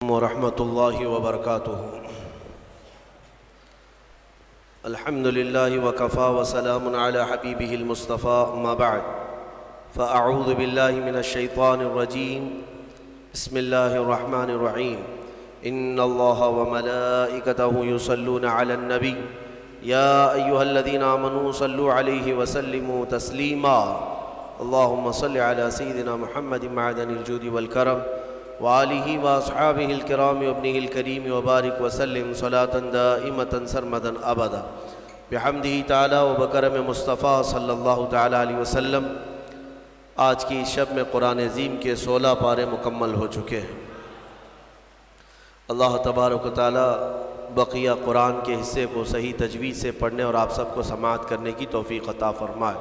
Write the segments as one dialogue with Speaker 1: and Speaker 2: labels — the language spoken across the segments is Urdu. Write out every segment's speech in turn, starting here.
Speaker 1: ورحمۃ اللہ وبرکاتہ۔ الحمد للہ وکفا وسلام علی حبیبہ المصطفیٰ، اما بعد فاعوذ باللہ من الشیطان الرجیم، بسم اللہ الرحمن الرحیم۔ ان اللہ وملائکتہ یصلون علی النبی یا ایہا الذین آمنوا صلوا علیہ وسلموا تسلیما۔ اللہم صل علی سیدنا محمد معدن الجود والکرم وآلہ واصحابہ الکرام وابنہ الکریم وبارک وسلم صلاة دائمة سرمدا ابدا بحمدہ تعالی وبکرم مصطفیٰ صلی اللہ تعالی علیہ وسلم۔ آج کی شب میں قرآن عظیم کے 16 پارے مکمل ہو چکے ہیں۔ اللہ تبارک و تعالی بقیہ قرآن کے حصے کو صحیح تجوید سے پڑھنے اور آپ سب کو سماعت کرنے کی توفیق عطا فرمائے۔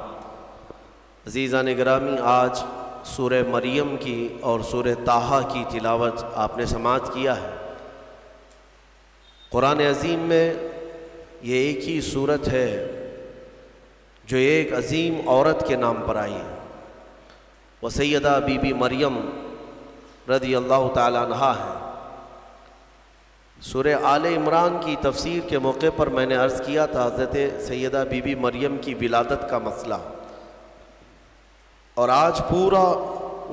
Speaker 1: عزیزان گرامی، آج سورہ مریم کی اور سورہ طٰہٰ کی تلاوت آپ نے سماعت کیا ہے۔ قرآن عظیم میں یہ ایک ہی سورت ہے جو ایک عظیم عورت کے نام پر آئی ہے، وہ سیدہ بی بی مریم رضی اللہ تعالی عنہا ہے۔ سورہ آل عمران کی تفسیر کے موقع پر میں نے عرض کیا تھا حضرت سیدہ بی بی مریم کی ولادت کا مسئلہ، اور آج پورا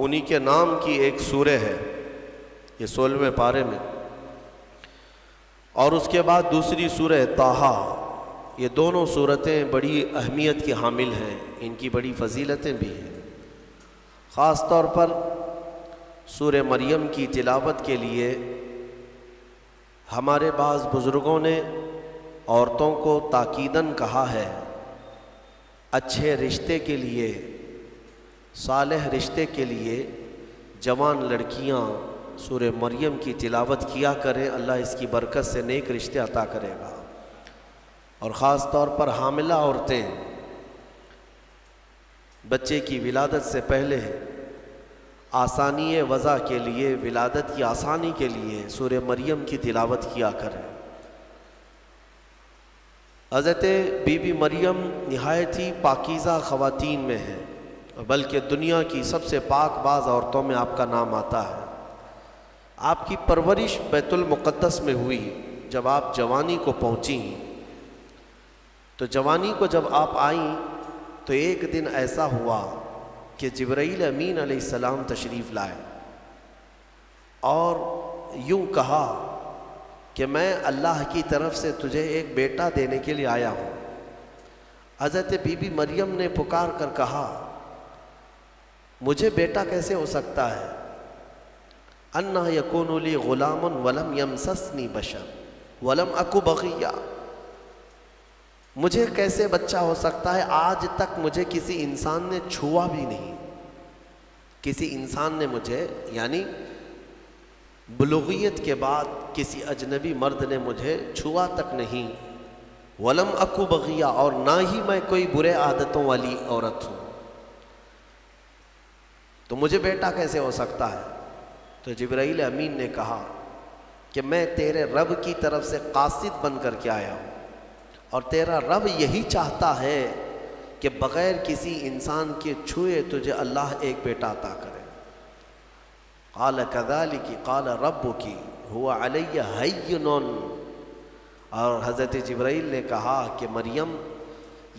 Speaker 1: انہی کے نام کی ایک سورہ ہے، یہ 16ویں پارے میں، اور اس کے بعد دوسری سورہ طٰہٰ۔ یہ دونوں سورتیں بڑی اہمیت کی حامل ہیں، ان کی بڑی فضیلتیں بھی ہیں۔ خاص طور پر سورہ مریم کی تلاوت کے لیے ہمارے بعض بزرگوں نے عورتوں کو تاکیداً کہا ہے، اچھے رشتے کے لیے، صالح رشتے کے لیے جوان لڑکیاں سورہ مریم کی تلاوت کیا کریں، اللہ اس کی برکت سے نیک رشتے عطا کرے گا۔ اور خاص طور پر حاملہ عورتیں بچے کی ولادت سے پہلے آسانی وضع کے لیے، ولادت کی آسانی کے لیے سورہ مریم کی تلاوت کیا کریں۔ حضرت بی بی مریم نہایت ہی پاکیزہ خواتین میں ہیں، بلکہ دنیا کی سب سے پاک باز عورتوں میں آپ کا نام آتا ہے۔ آپ کی پرورش بیت المقدس میں ہوئی۔ جب آپ جوانی کو پہنچیں تو جوانی کو جب آپ آئیں تو ایک دن ایسا ہوا کہ جبرائیل امین علیہ السلام تشریف لائے اور یوں کہا کہ میں اللہ کی طرف سے تجھے ایک بیٹا دینے کے لیے آیا ہوں۔ حضرت بی بی مریم نے پکار کر کہا، مجھے بیٹا کیسے ہو سکتا ہے؟ انا یکون لی غلام ولم یمسسنی بشر ولم اکو بغیہ، مجھے کیسے بچہ ہو سکتا ہے؟ آج تک مجھے کسی انسان نے چھوا بھی نہیں، کسی انسان نے مجھے، یعنی بلوغیت کے بعد کسی اجنبی مرد نے مجھے چھوا تک نہیں، ولم اکو بغیہ، اور نہ ہی میں کوئی برے عادتوں والی عورت ہوں، تو مجھے بیٹا کیسے ہو سکتا ہے؟ تو جبرائیل امین نے کہا کہ میں تیرے رب کی طرف سے قاصد بن کر کے آیا ہوں، اور تیرا رب یہی چاہتا ہے کہ بغیر کسی انسان کے چھوئے تجھے اللہ ایک بیٹا عطا کرے۔ قال کذالک قال ربک هو علی ہین، اور حضرت جبرائیل نے کہا کہ مریم،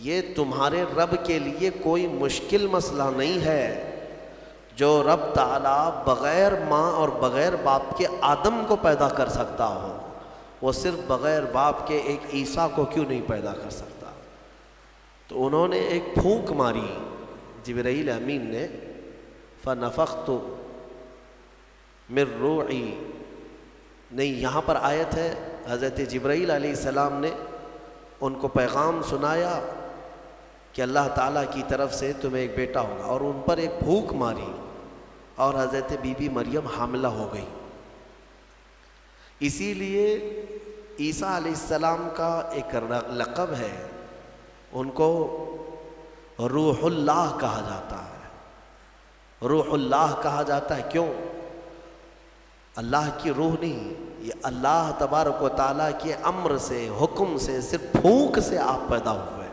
Speaker 1: یہ تمہارے رب کے لیے کوئی مشکل مسئلہ نہیں ہے، جو رب تعالیٰ بغیر ماں اور بغیر باپ کے آدم کو پیدا کر سکتا ہو، وہ صرف بغیر باپ کے ایک عیسیٰ کو کیوں نہیں پیدا کر سکتا؟ تو انہوں نے ایک پھونک ماری جبرائیل امین نے، فنفخت من روحی، نہیں، یہاں پر آیت ہے حضرت جبرائیل علیہ السلام نے ان کو پیغام سنایا کہ اللہ تعالیٰ کی طرف سے تمہیں ایک بیٹا ہوگا، اور ان پر ایک پھونک ماری اور حضرت بی بی مریم حاملہ ہو گئی۔ اسی لیے عیسیٰ علیہ السلام کا ایک لقب ہے، ان کو روح اللہ کہا جاتا ہے۔ روح اللہ کہا جاتا ہے کیوں؟ اللہ کی روح نہیں، یہ اللہ تبارک و تعالیٰ کے امر سے، حکم سے، صرف پھونک سے آپ پیدا ہوئے،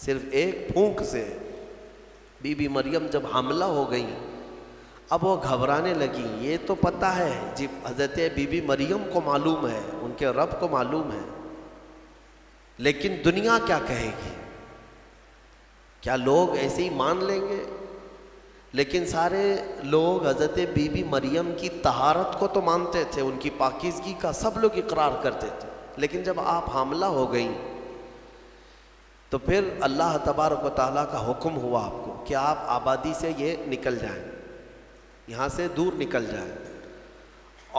Speaker 1: صرف ایک پھونک سے۔ بی بی مریم جب حاملہ ہو گئیں، اب وہ گھبرانے لگی. یہ تو پتہ ہے جی حضرت بی بی مریم کو معلوم ہے, ان کے رب کو معلوم ہے, لیکن دنیا کیا کہے گی؟ کیا لوگ ایسے ہی مان لیں گے؟ لیکن سارے لوگ حضرت بی بی مریم کی طہارت کو تو مانتے تھے, ان کی پاکیزگی کا سب لوگ اقرار کرتے تھے. لیکن جب آپ حاملہ ہو گئیں تو پھر اللہ تبارک و تعالیٰ کا حکم ہوا آپ کو کہ آپ آبادی سے یہ نکل جائیں, یہاں سے دور نکل جائیں.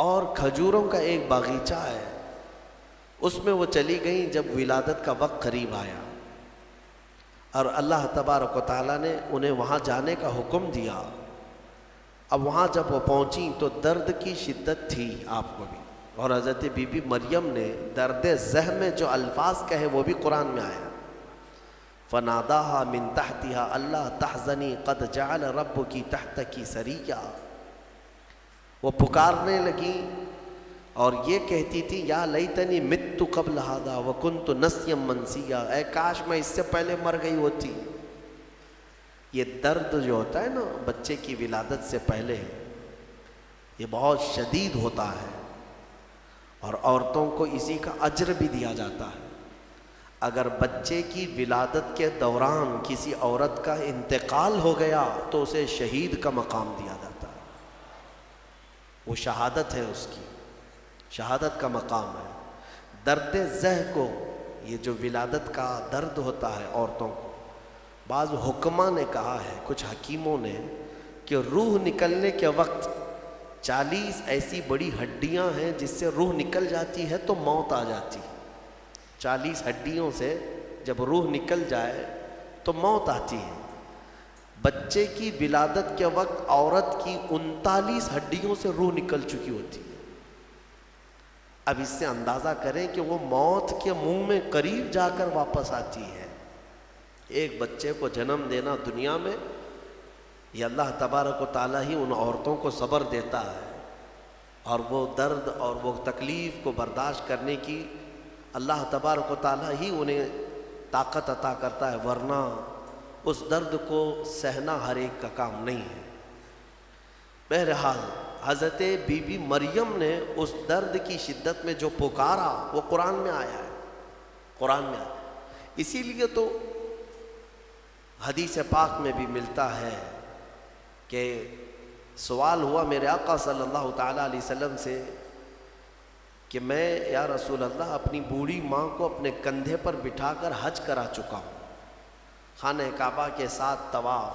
Speaker 1: اور کھجوروں کا ایک باغیچہ ہے, اس میں وہ چلی گئیں جب ولادت کا وقت قریب آیا, اور اللہ تبارک و تعالیٰ نے انہیں وہاں جانے کا حکم دیا. اب وہاں جب وہ پہنچیں تو درد کی شدت تھی آپ کو بھی, اور حضرت بی بی مریم نے درد زہ میں جو الفاظ کہے وہ بھی قرآن میں آیا. فَنَادَاهَا مِن تَحْتِهَا أَلَّا تَحْزَنِي قَدْ جَعَلَ رَبُّكِ تَحْتَكِ سَرِيًّا. وہ پکارنے لگی اور یہ کہتی تھی یا لیتنی مت قبل هذا وکنت نسیا منسیا, اے کاش میں اس سے پہلے مر گئی ہوتی. یہ درد جو ہوتا ہے نا بچے کی ولادت سے پہلے, یہ بہت شدید ہوتا ہے, اور عورتوں کو اسی کا اجر بھی دیا جاتا ہے. اگر بچے کی ولادت کے دوران کسی عورت کا انتقال ہو گیا تو اسے شہید کا مقام دیا جاتا ہے. وہ شہادت ہے, اس کی شہادت کا مقام ہے. درد زہ کو, یہ جو ولادت کا درد ہوتا ہے عورتوں کو, بعض حکماں نے کہا ہے, کچھ حکیموں نے, کہ روح نکلنے کے وقت 40 ایسی بڑی ہڈیاں ہیں جس سے روح نکل جاتی ہے تو موت آ جاتی ہے. 40 ہڈیوں سے جب روح نکل جائے تو موت آتی ہے. بچے کی ولادت کے وقت عورت کی 39 ہڈیوں سے روح نکل چکی ہوتی ہے. اب اس سے اندازہ کریں کہ وہ موت کے منہ میں قریب جا کر واپس آتی ہے. ایک بچے کو جنم دینا دنیا میں, یہ اللہ تبارک و تعالیٰ ہی ان عورتوں کو صبر دیتا ہے, اور وہ درد اور وہ تکلیف کو برداشت کرنے کی اللہ تبارک و تعالیٰ ہی انہیں طاقت عطا کرتا ہے, ورنہ اس درد کو سہنا ہر ایک کا کام نہیں ہے. بہرحال حضرت بی بی مریم نے اس درد کی شدت میں جو پکارا وہ قرآن میں آیا ہے, قرآن میں آیا. اسی لیے تو حدیث پاک میں بھی ملتا ہے کہ سوال ہوا میرے آقا صلی اللہ تعالیٰ علیہ وسلم سے کہ میں یا رسول اللہ اپنی بوڑھی ماں کو اپنے کندھے پر بٹھا کر حج کرا چکا ہوں, خانہ کعبہ کے ساتھ طواف,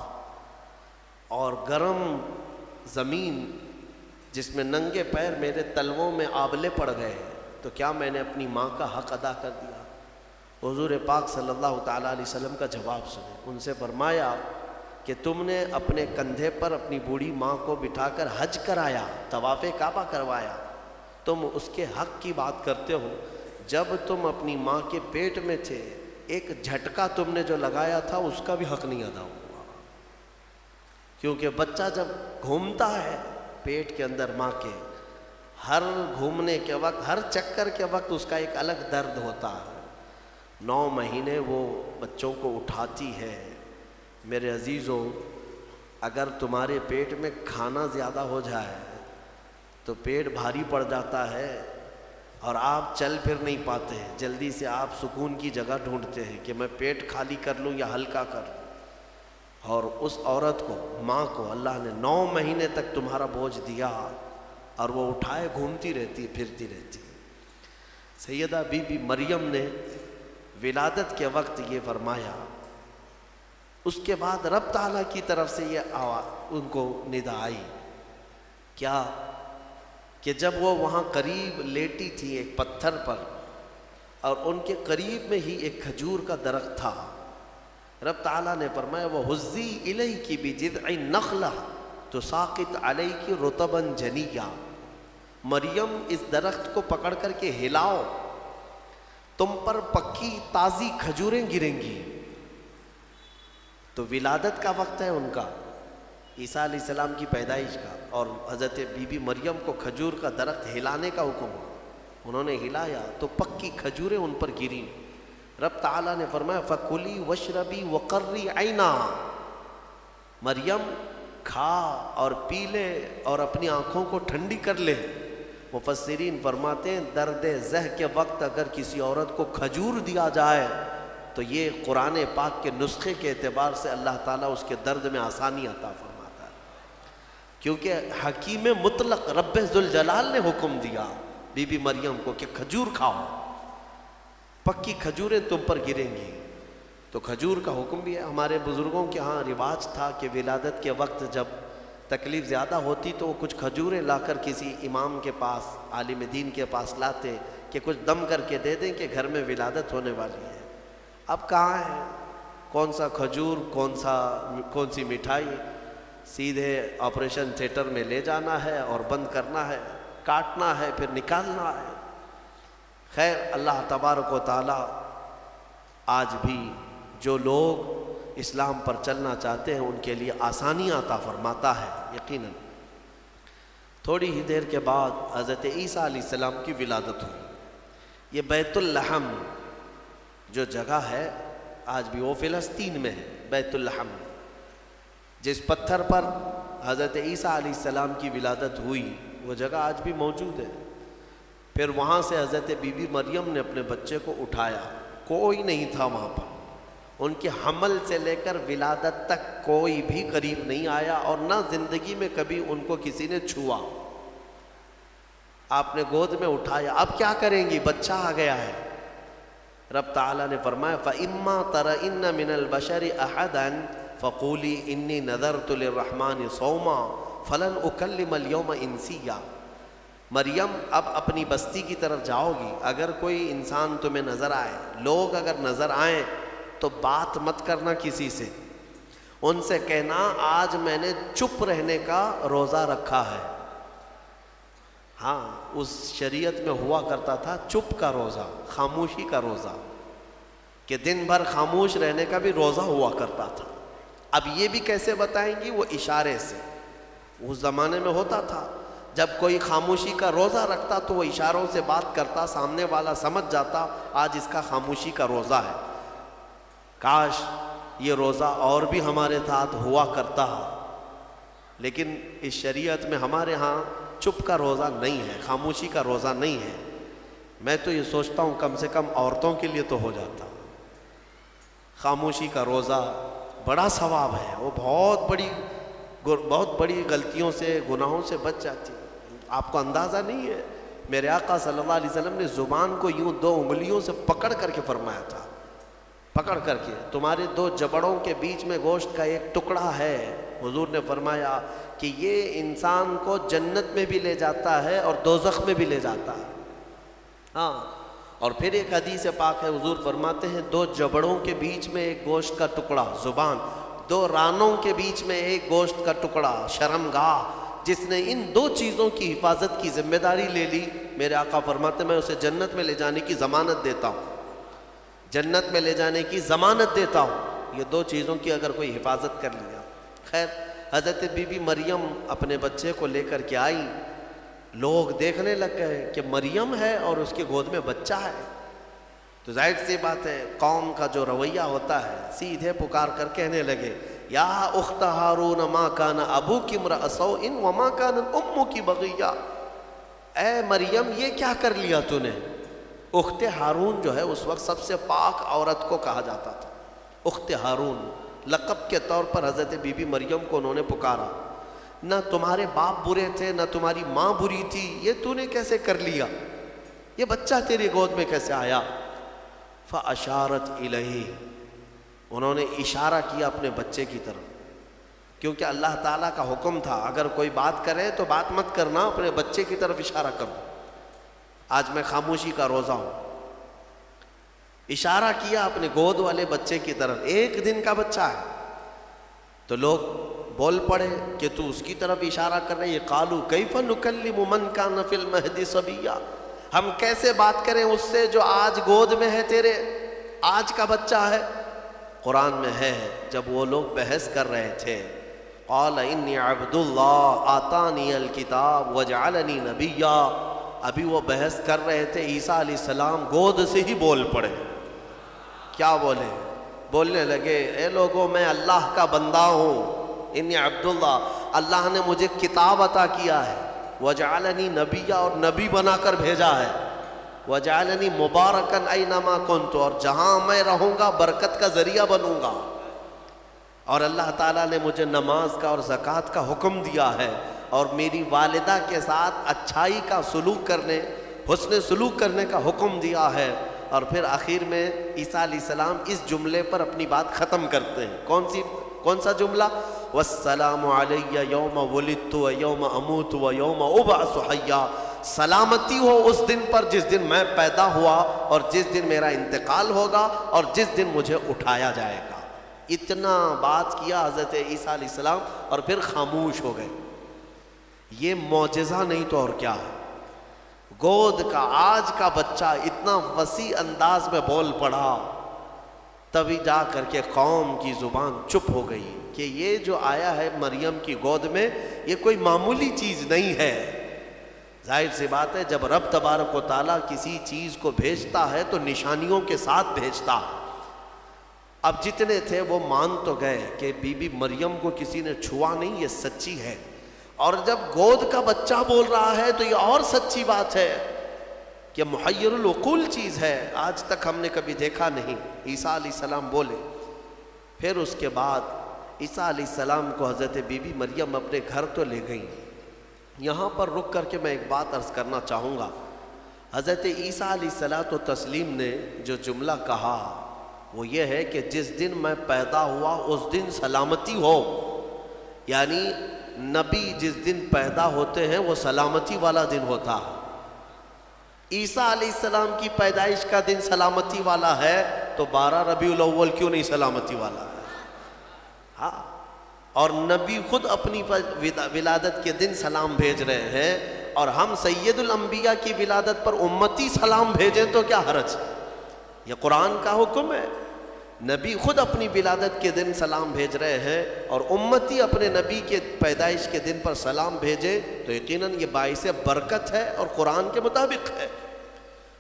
Speaker 1: اور گرم زمین جس میں ننگے پیر میرے تلووں میں آبلے پڑ گئے, تو کیا میں نے اپنی ماں کا حق ادا کر دیا؟ حضور پاک صلی اللہ تعالیٰ علیہ وسلم کا جواب سنیں. ان سے فرمایا کہ تم نے اپنے کندھے پر اپنی بوڑھی ماں کو بٹھا کر حج کرایا, طواف کعبہ کروایا, تم اس کے حق کی بات کرتے ہو. جب تم اپنی ماں کے پیٹ میں تھے ایک جھٹکا تم نے جو لگایا تھا اس کا بھی حق نہیں ادا ہوا, کیونکہ بچہ جب گھومتا ہے پیٹ کے اندر ماں کے, ہر گھومنے کے وقت, ہر چکر کے وقت اس کا ایک الگ درد ہوتا ہے. 9 مہینے وہ بچوں کو اٹھاتی ہے. میرے عزیزوں, اگر تمہارے پیٹ میں کھانا زیادہ ہو جائے تو پیٹ بھاری پڑ جاتا ہے اور آپ چل پھر نہیں پاتے, جلدی سے آپ سکون کی جگہ ڈھونڈتے ہیں کہ میں پیٹ خالی کر لوں یا ہلکا کر لوں. اور اس عورت کو, ماں کو اللہ نے 9 مہینے تک تمہارا بوجھ دیا اور وہ اٹھائے گھومتی رہتی, پھرتی رہتی. سیدہ بی بی مریم نے ولادت کے وقت یہ فرمایا. اس کے بعد رب تعالیٰ کی طرف سے یہ آواز ان کو ندا آئی, کیا کہ جب وہ وہاں قریب لیٹی تھی ایک پتھر پر, اور ان کے قریب میں ہی ایک کھجور کا درخت تھا, رب تعالیٰ نے فرمایا وَهُزِّي إِلَيْكِ بِجِذْعِ النَّخْلَةِ تُسَاقِطْ عَلَيْكِ رُطَبًا جَنِيًّا. مریم اس درخت کو پکڑ کر کے ہلاؤ, تم پر پکی تازی کھجوریں گریں گی. تو ولادت کا وقت ہے ان کا, عیسیٰ علیہ السلام کی پیدائش کا, اور حضرت بی بی مریم کو کھجور کا درخت ہلانے کا حکم ہوا. انہوں نے ہلایا تو پکی کھجوریں ان پر گریں. رب تعالیٰ نے فرمایا فَكُلِي وَاشْرَبِي وَقَرِّي عَيْنًا. مریم کھا اور پی لے اور اپنی آنکھوں کو ٹھنڈی کر لے۔ مفسرین فرماتے ہیں درد زہ کے وقت اگر کسی عورت کو کھجور دیا جائے تو یہ قرآن پاک کے نسخے کے اعتبار سے اللہ تعالیٰ اس کے درد میں آسانی عطا فرماتا ہے، کیونکہ حکیم مطلق رب ذوالجلال نے حکم دیا بی بی مریم کو کہ کھجور کھاؤ، پکی کھجوریں تم پر گریں گی۔ تو کھجور کا حکم بھی ہے۔ ہمارے بزرگوں کے ہاں رواج تھا کہ ولادت کے وقت جب تکلیف زیادہ ہوتی تو وہ کچھ کھجوریں لا کر کسی امام کے پاس، عالم دین کے پاس لاتے کہ کچھ دم کر کے دے دیں کہ گھر میں ولادت ہونے والی ہے۔ اب کہاں ہے کون سا کھجور، کون سی مٹھائی، سیدھے آپریشن تھیٹر میں لے جانا ہے اور بند کرنا ہے، کاٹنا ہے پھر نکالنا ہے۔ خیر، اللہ تبارک و تعالی آج بھی جو لوگ اسلام پر چلنا چاہتے ہیں ان کے لیے آسانی عطا فرماتا ہے یقیناً۔ تھوڑی ہی دیر کے بعد حضرت عیسیٰ علیہ السلام کی ولادت ہوئی۔ یہ بیت اللحم جو جگہ ہے آج بھی وہ فلسطین میں ہے، بیت اللحم، جس پتھر پر حضرت عیسیٰ علیہ السلام کی ولادت ہوئی وہ جگہ آج بھی موجود ہے۔ پھر وہاں سے حضرت بی بی مریم نے اپنے بچے کو اٹھایا، کوئی نہیں تھا وہاں پر، ان کے حمل سے لے کر ولادت تک کوئی بھی قریب نہیں آیا اور نہ زندگی میں کبھی ان کو کسی نے چھوا۔ آپ نے گود میں اٹھایا، اب کیا کریں گی، بچہ آ گیا ہے۔ رب تعالیٰ نے فرمایا فَإِمَّا تَرَئِنَّ مِنَ الْبَشَرِ أَحَدًا فَقُولِي إِنِّي نَذَرْتُ لِلرَّحْمَنِ صَوْمًا فَلَنْ أُكَلِّمَ الْيَوْمَ إِنسِيًّا۔ مریم اب اپنی بستی کی طرف جاؤ گی، اگر کوئی انسان تمہیں نظر آئے، لوگ اگر نظر آئیں تو بات مت کرنا کسی سے، ان سے کہنا آج میں نے چپ رہنے کا روزہ رکھا ہے۔ ہاں، اس شریعت میں ہوا کرتا تھا چپ کا روزہ، خاموشی کا روزہ، کہ دن بھر خاموش رہنے کا بھی روزہ ہوا کرتا تھا۔ اب یہ بھی کیسے بتائیں گی، وہ اشارے سے۔ اس زمانے میں ہوتا تھا جب کوئی خاموشی کا روزہ رکھتا تو وہ اشاروں سے بات کرتا، سامنے والا سمجھ جاتا آج اس کا خاموشی کا روزہ ہے۔ کاش یہ روزہ اور بھی ہمارے ساتھ ہوا کرتا، لیکن اس شریعت میں ہمارے ہاں چپ کا روزہ نہیں ہے، خاموشی کا روزہ نہیں ہے۔ میں تو یہ سوچتا ہوں کم سے کم عورتوں کے لیے تو ہو جاتا۔ خاموشی کا روزہ بڑا ثواب ہے، وہ بہت بڑی غلطیوں سے، گناہوں سے بچ جاتی ہے۔ آپ کو اندازہ نہیں ہے، میرے آقا صلی اللہ علیہ وسلم نے زبان کو یوں 2 انگلیوں سے پکڑ کر کے فرمایا تھا، پکڑ کر کے، تمہارے 2 جبڑوں کے بیچ میں گوشت کا ایک ٹکڑا ہے، حضور نے فرمایا کہ یہ انسان کو جنت میں بھی لے جاتا ہے اور دوزخ میں بھی لے جاتا ہے۔ ہاں، اور پھر ایک حدیث پاک ہے، حضور فرماتے ہیں 2 جبڑوں کے بیچ میں ایک گوشت کا ٹکڑا زبان، 2 رانوں کے بیچ میں ایک گوشت کا ٹکڑا شرمگاہ، جس نے ان 2 چیزوں کی حفاظت کی ذمہ داری لے لی، میرے آقا فرماتے میں اسے جنت میں لے جانے کی ضمانت دیتا ہوں، جنت میں لے جانے کی ضمانت دیتا ہوں۔ یہ 2 چیزوں کی اگر کوئی حفاظت کر لیا۔ خیر، حضرت بی بی مریم اپنے بچے کو لے کر کے آئی، لوگ دیکھنے لگ گئے کہ مریم ہے اور اس کے گود میں بچہ ہے، تو ظاہر سی بات ہے قوم کا جو رویہ ہوتا ہے، سیدھے پکار کر کہنے لگے یا اخت ہارون ما کان ابوک امرأ سوء وما کانت امک بغیہ، اے مریم یہ کیا کر لیا تو نے۔ اخت ہارون جو ہے اس وقت سب سے پاک عورت کو کہا جاتا تھا، اخت ہارون لقب کے طور پر حضرت بی بی مریم کو انہوں نے پکارا، نہ تمہارے باپ برے تھے نہ تمہاری ماں بری تھی، یہ تو نے کیسے کر لیا، یہ بچہ تیری گود میں کیسے آیا۔ فاشارت الیہ، انہوں نے اشارہ کیا اپنے بچے کی طرف، کیونکہ اللہ تعالیٰ کا حکم تھا اگر کوئی بات کرے تو بات مت کرنا، اپنے بچے کی طرف اشارہ کرو۔ آج میں خاموشی کا روزہ ہوں، اشارہ کیا اپنے گود والے بچے کی طرف، 1 دن کا بچہ ہے، تو لوگ بول پڑے کہ تو اس کی طرف اشارہ کر رہے، قالوا کیف نکلم من کان فی المہد صبیا، ہم کیسے بات کریں اس سے جو آج گود میں ہے تیرے، آج کا بچہ ہے۔ قرآن میں ہے جب وہ لوگ بحث کر رہے تھے، قال انی عبد اللہ آتانی الکتاب وجعلنی نبیا، ابھی وہ بحث کر رہے تھے، عیسیٰ علیہ السلام گود سے ہی بول پڑے۔ کیا بولے؟ بولنے لگے اے لوگوں میں اللہ کا بندہ ہوں، انی عبداللہ، اللہ نے مجھے کتاب عطا کیا ہے، وجعلنی نبیّا، اور نبی بنا کر بھیجا ہے، وجعلنی مبارکن اینما کنت، اور جہاں میں رہوں گا برکت کا ذریعہ بنوں گا، اور اللہ تعالیٰ نے مجھے نماز کا اور زکوٰۃ کا حکم دیا ہے، اور میری والدہ کے ساتھ اچھائی کا سلوک کرنے، حسن سلوک کرنے کا حکم دیا ہے۔ اور پھر آخر میں عیسیٰ علیہ السلام اس جملے پر اپنی بات ختم کرتے ہیں۔ کون سا جملہ؟ والسلام علی یوم ولدت و یوم اموت و یوم ابعث حیا، سلامتی ہو اس دن پر جس دن میں پیدا ہوا اور جس دن میرا انتقال ہوگا اور جس دن مجھے اٹھایا جائے گا۔ اتنا بات کیا حضرت عیسیٰ علیہ السلام اور پھر خاموش ہو گئے۔ یہ معجزہ نہیں تو اور کیا ہے؟ گود کا آج کا بچہ اتنا وسیع انداز میں بول پڑا، تبھی جا کر کے قوم کی زبان چپ ہو گئی کہ یہ جو آیا ہے مریم کی گود میں یہ کوئی معمولی چیز نہیں ہے۔ ظاہر سی بات ہے، جب رب تبارک و تعالیٰ کسی چیز کو بھیجتا ہے تو نشانیوں کے ساتھ بھیجتا ہے۔ اب جتنے تھے وہ مان تو گئے کہ بی بی مریم کو کسی نے چھوا نہیں، یہ سچی ہے، اور جب گود کا بچہ بول رہا ہے تو یہ اور سچی بات ہے کہ محیر العقول چیز ہے، آج تک ہم نے کبھی دیکھا نہیں۔ عیسیٰ علیہ السلام بولے۔ پھر اس کے بعد عیسیٰ علیہ السلام کو حضرت بی بی مریم اپنے گھر تو لے گئیں۔ یہاں پر رک کر کے میں ایک بات عرض کرنا چاہوں گا۔ حضرت عیسیٰ علیہ الصلوۃ والتسلیم نے جو جملہ کہا وہ یہ ہے کہ جس دن میں پیدا ہوا اس دن سلامتی ہو، یعنی نبی جس دن پیدا ہوتے ہیں وہ سلامتی والا دن ہوتا ہے۔ عیسیٰ علیہ السلام کی پیدائش کا دن سلامتی والا ہے تو 12 ربیع الاول کیوں نہیں سلامتی والا ہے؟ ہاں، اور نبی خود اپنی ولادت کے دن سلام بھیج رہے ہیں، اور ہم سید الانبیاء کی ولادت پر امتی سلام بھیجیں تو کیا حرج ہے؟ یہ قرآن کا حکم ہے۔ نبی خود اپنی ولادت کے دن سلام بھیج رہے ہیں اور امتی اپنے نبی کے پیدائش کے دن پر سلام بھیجے تو یقیناً یہ باعث برکت ہے اور قرآن کے مطابق ہے۔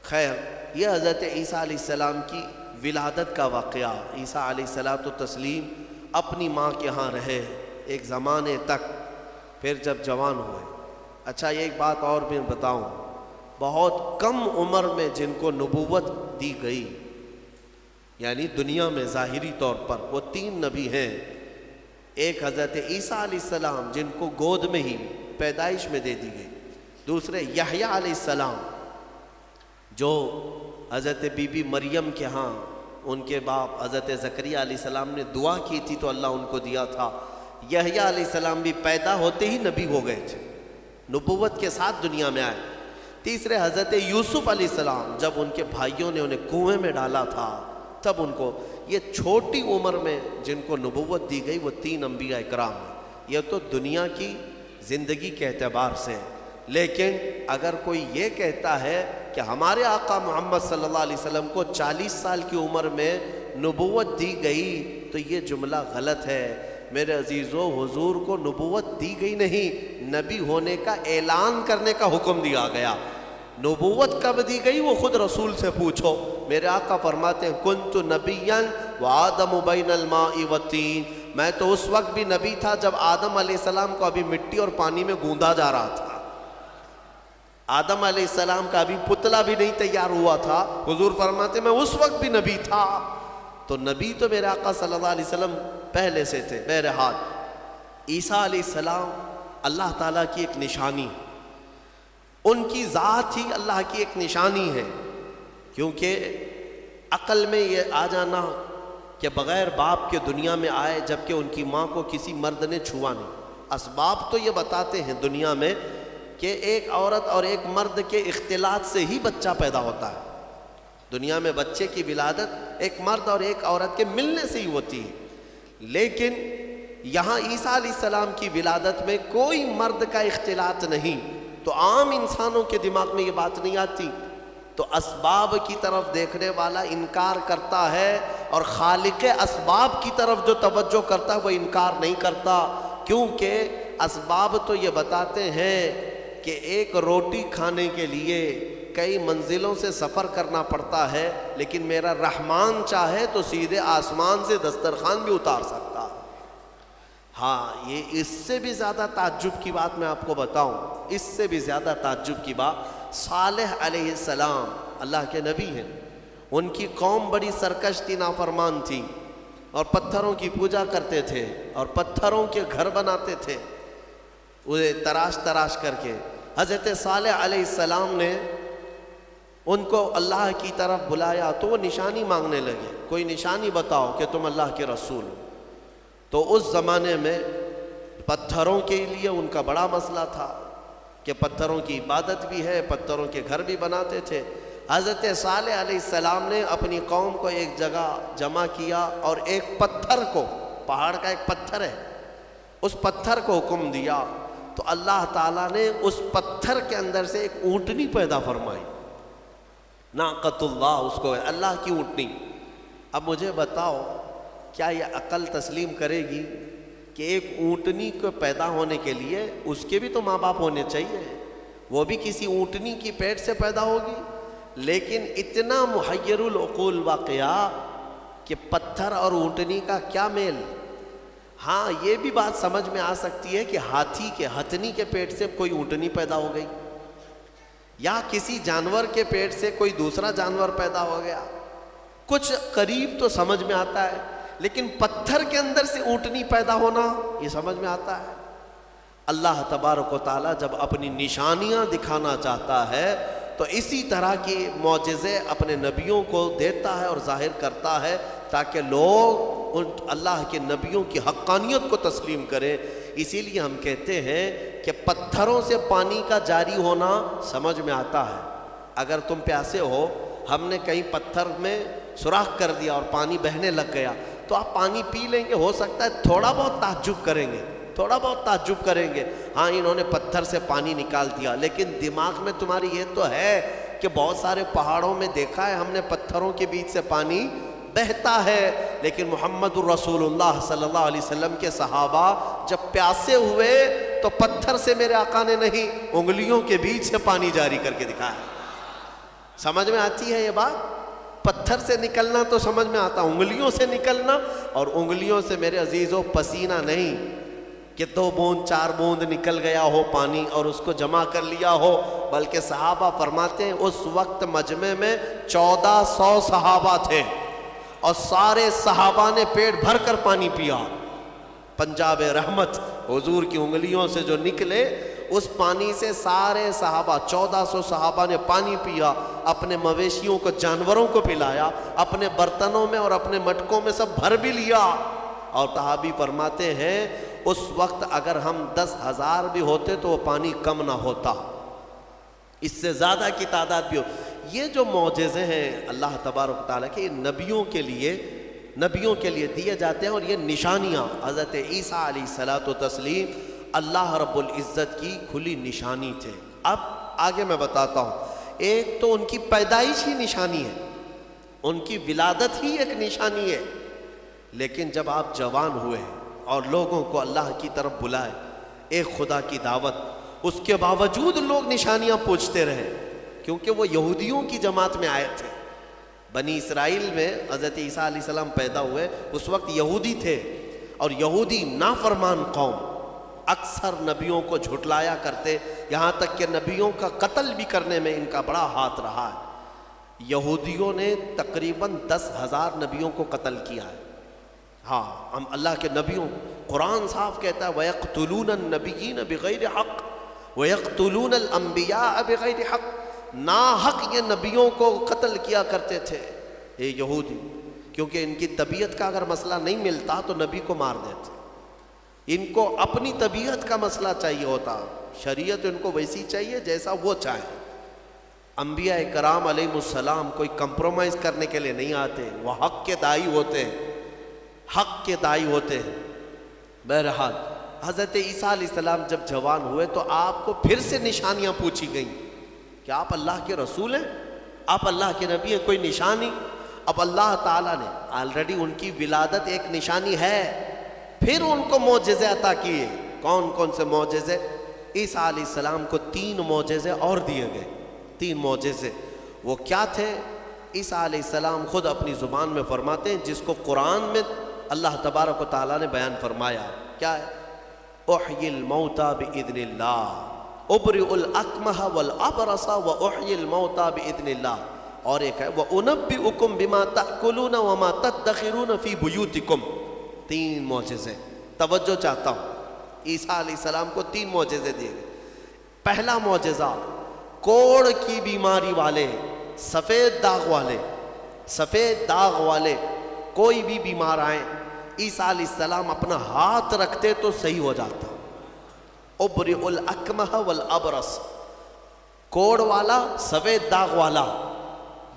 Speaker 1: خیر، یہ حضرت عیسیٰ علیہ السلام کی ولادت کا واقعہ۔ عیسیٰ علیہ الصلوۃ والتسلیم اپنی ماں کے ہاں رہے ایک زمانے تک، پھر جب جوان ہوئے۔ اچھا، یہ ایک بات اور بھی بتاؤں، بہت کم عمر میں جن کو نبوت دی گئی، یعنی دنیا میں ظاہری طور پر وہ 3 نبی ہیں۔ ایک حضرت عیسیٰ علیہ السلام جن کو گود میں ہی پیدائش میں دے دی گئی، دوسرے یحییٰ علیہ السلام جو حضرت بی بی مریم کے ہاں ان کے باپ حضرت زکریا علیہ السلام نے دعا کی تھی تو اللہ ان کو دیا تھا۔ یحییٰ علیہ السلام بھی پیدا ہوتے ہی نبی ہو گئے تھے، نبوت کے ساتھ دنیا میں آئے۔ تیسرے حضرت یوسف علیہ السلام، جب ان کے بھائیوں نے انہیں کنویں میں ڈالا تھا تب ان کو، یہ چھوٹی عمر میں جن کو نبوت دی گئی وہ 3 انبیاء اکرام ہیں۔ یہ تو دنیا کی زندگی کے اعتبار سے، لیکن اگر کوئی یہ کہتا ہے کہ ہمارے آقا محمد صلی اللہ علیہ وسلم کو 40 سال کی عمر میں نبوت دی گئی تو یہ جملہ غلط ہے۔ میرے عزیزو، حضور کو نبوت دی گئی نہیں، نبی ہونے کا اعلان کرنے کا حکم دیا گیا۔ نبوت کب دی گئی وہ خود رسول سے پوچھو۔ میرے آقا فرماتے ہیں کنت نبیًا وآدم بین الماء والطین، میں تو اس وقت بھی نبی تھا جب آدم علیہ السلام کو ابھی مٹی اور پانی میں گوندا جا رہا تھا۔ آدم علیہ السلام کا ابھی پتلا بھی نہیں تیار ہوا تھا، حضور فرماتے میں اس وقت بھی نبی تھا۔ تو نبی تو میرے آقا صلی اللہ علیہ وسلم پہلے سے تھے۔ بہرحال عیسیٰ علیہ السلام اللہ تعالیٰ کی ایک نشانی، ان کی ذات ہی اللہ کی ایک نشانی ہے، کیونکہ عقل میں یہ آ جانا کہ بغیر باپ کے دنیا میں آئے جبکہ ان کی ماں کو کسی مرد نے چھوا نہیں۔ اسباب تو یہ بتاتے ہیں دنیا میں کہ ایک عورت اور ایک مرد کے اختلاط سے ہی بچہ پیدا ہوتا ہے۔ دنیا میں بچے کی ولادت ایک مرد اور ایک عورت کے ملنے سے ہی ہوتی ہے، لیکن یہاں عیسیٰ علیہ السلام کی ولادت میں کوئی مرد کا اختلاط نہیں، تو عام انسانوں کے دماغ میں یہ بات نہیں آتی۔ تو اسباب کی طرف دیکھنے والا انکار کرتا ہے اور خالق اسباب کی طرف جو توجہ کرتا ہے وہ انکار نہیں کرتا، کیونکہ اسباب تو یہ بتاتے ہیں کہ ایک روٹی کھانے کے لیے کئی منزلوں سے سفر کرنا پڑتا ہے، لیکن میرا رحمان چاہے تو سیدھے آسمان سے دسترخوان بھی اتار سکتا ہے۔ ہاں یہ اس سے بھی زیادہ تعجب کی بات میں آپ کو بتاؤں، اس سے بھی زیادہ تعجب کی بات، صالح علیہ السلام اللہ کے نبی ہیں، ان کی قوم بڑی سرکش تھی، نافرمان تھی، اور پتھروں کی پوجا کرتے تھے اور پتھروں کے گھر بناتے تھے انہیں تراش تراش کر کے۔ حضرت صالح علیہ السلام نے ان کو اللہ کی طرف بلایا تو وہ نشانی مانگنے لگے، کوئی نشانی بتاؤ کہ تم اللہ کے رسول ہو۔ تو اس زمانے میں پتھروں کے لیے ان کا بڑا مسئلہ تھا کہ پتھروں کی عبادت بھی ہے، پتھروں کے گھر بھی بناتے تھے۔ حضرت صالح علیہ السلام نے اپنی قوم کو ایک جگہ جمع کیا اور ایک پتھر کو، پہاڑ کا ایک پتھر ہے، اس پتھر کو حکم دیا تو اللہ تعالیٰ نے اس پتھر کے اندر سے ایک اونٹنی پیدا فرمائی، ناقۃ اللہ، اس کو اللہ کی اونٹنی۔ اب مجھے بتاؤ کیا یہ عقل تسلیم کرے گی کہ ایک اونٹنی کو پیدا ہونے کے لیے اس کے بھی تو ماں باپ ہونے چاہیے، وہ بھی کسی اونٹنی کی پیٹ سے پیدا ہوگی؟ لیکن اتنا محیر العقول واقعہ کہ پتھر اور اونٹنی کا کیا میل۔ ہاں یہ بھی بات سمجھ میں آ سکتی ہے کہ ہاتھی کے، ہتھنی کے پیٹ سے کوئی اونٹنی پیدا ہو گئی، یا کسی جانور کے پیٹ سے کوئی دوسرا جانور پیدا ہو گیا، کچھ قریب تو سمجھ میں آتا ہے، لیکن پتھر کے اندر سے اونٹنی پیدا ہونا یہ سمجھ میں آتا ہے؟ اللہ تبارک و تعالیٰ جب اپنی نشانیاں دکھانا چاہتا ہے تو اسی طرح کی معجزے اپنے نبیوں کو دیتا ہے اور ظاہر کرتا ہے تاکہ لوگ ان اللہ کے نبیوں کی حقانیت کو تسلیم کریں۔ اسی لیے ہم کہتے ہیں کہ پتھروں سے پانی کا جاری ہونا سمجھ میں آتا ہے۔ اگر تم پیاسے ہو، ہم نے کہیں پتھر میں سوراخ کر دیا اور پانی بہنے لگ گیا تو آپ پانی پی لیں گے، ہو سکتا ہے تھوڑا بہت تعجب کریں گے، تھوڑا بہت تعجب کریں گے، ہاں انہوں نے پتھر سے پانی نکال دیا، لیکن دماغ میں تمہاری یہ تو ہے کہ بہت سارے پہاڑوں میں دیکھا ہے ہم نے پتھروں کے بیچ سے پانی بہتا ہے۔ لیکن محمد الرسول اللہ صلی اللہ علیہ وسلم کے صحابہ جب پیاسے ہوئے تو پتھر سے میرے آقا نے نہیں، انگلیوں کے بیچ سے پانی جاری کر کے دکھایا۔ سمجھ میں آتی ہے یہ بات؟ پتھر سے نکلنا تو سمجھ میں آتا، انگلیوں سے نکلنا، اور انگلیوں سے میرے عزیزوں پسینہ نہیں کہ 2 بوند 4 بوند نکل گیا ہو پانی اور اس کو جمع کر لیا ہو، بلکہ صحابہ فرماتے ہیں اس وقت مجمع میں 1400 صحابہ تھے اور سارے صحابہ نے پیٹ بھر کر پانی پیا۔ پنجاب رحمت حضور کی انگلیوں سے جو نکلے اس پانی سے سارے صحابہ 1400 صحابہ نے پانی پیا، اپنے مویشیوں کو، جانوروں کو پلایا، اپنے برتنوں میں اور اپنے مٹکوں میں سب بھر بھی لیا۔ اور صحابی فرماتے ہیں اس وقت اگر ہم 10,000 بھی ہوتے تو وہ پانی کم نہ ہوتا، اس سے زیادہ کی تعداد بھی ہو۔ یہ جو معجزے ہیں اللہ تبارک تعالیٰ کے نبیوں کے لیے دیے جاتے ہیں، اور یہ نشانیاں حضرت عیسیٰ علیہ الصلوۃ والتسلیم اللہ رب العزت کی کھلی نشانی تھے۔ اب آگے میں بتاتا ہوں، ایک تو ان کی پیدائش ہی نشانی ہے، ان کی ولادت ہی ایک نشانی ہے، لیکن جب آپ جوان ہوئے اور لوگوں کو اللہ کی طرف بلائے، ایک خدا کی دعوت، اس کے باوجود لوگ نشانیاں پوچھتے رہے، کیونکہ وہ یہودیوں کی جماعت میں آئے تھے۔ بنی اسرائیل میں حضرت عیسیٰ علیہ السلام پیدا ہوئے، اس وقت یہودی تھے، اور یہودی نافرمان قوم اکثر نبیوں کو جھٹلایا کرتے، یہاں تک کہ نبیوں کا قتل بھی کرنے میں ان کا بڑا ہاتھ رہا ہے۔ یہودیوں نے تقریباً 10,000 نبیوں کو قتل کیا ہے۔ ہاں، ہم اللہ کے نبیوں، قرآن صاف کہتا ہے وَيَقْتُلُونَ النَّبِيِّينَ بِغَيْرِ حَقٍّ وَيَقْتُلُونَ الْأَنْبِيَاءَ بِغَيْرِ حَقٍّ، ناحق یہ نبیوں کو قتل کیا کرتے تھے یہ یہودی، کیونکہ ان کی طبیعت کا اگر مسئلہ نہیں ملتا تو نبی کو مار دیتے، ان کو اپنی طبیعت کا مسئلہ چاہیے ہوتا، شریعت ان کو ویسی چاہیے جیسا وہ چاہے۔ انبیاء کرام علیہ السلام کوئی کمپرومائز کرنے کے لیے نہیں آتے، وہ حق کے داعی ہوتے ہیں، حق کے داعی ہوتے ہیں۔ بہرحال حضرت عیسیٰ علیہ السلام جب جوان ہوئے تو آپ کو پھر سے نشانیاں پوچھی گئیں کہ آپ اللہ کے رسول ہیں، آپ اللہ کے نبی ہیں، کوئی نشانی؟ اب اللہ تعالیٰ نے آلریڈی ان کی ولادت ایک نشانی ہے، پھر ان کو معجزے عطا کیے۔ کون کون سے معجزے؟ عیسیٰ علیہ السلام کو 3 معجزے اور دیے گئے، 3 معجزے۔ وہ کیا تھے؟ عیسیٰ علیہ السلام خود اپنی زبان میں فرماتے ہیں، جس کو قرآن میں اللہ تبارک و تعالیٰ نے بیان فرمایا۔ کیا ہے؟ احیی الموتى باذن اللہ، ابرئ الاکمہ والابرص واحیی الموتى باذن اللہ. اور ایک ہے وانبئکم بما تاکلون وما تدخرون فی بیوتکم. 3 معجزے. توجہ چاہتا ہوں، عیسیٰ علیہ السلام کو 3 معجزے دیے گئے. پہلا معجزہ، کوڑ کی بیماری والے، سفید داغ والے کوئی بھی بیمار آئیں، عیسیٰ علیہ السلام اپنا ہاتھ رکھتے تو صحیح ہو جاتا. ابرئ الاکمہ والابرص، کوڑ والا، سفید داغ والا،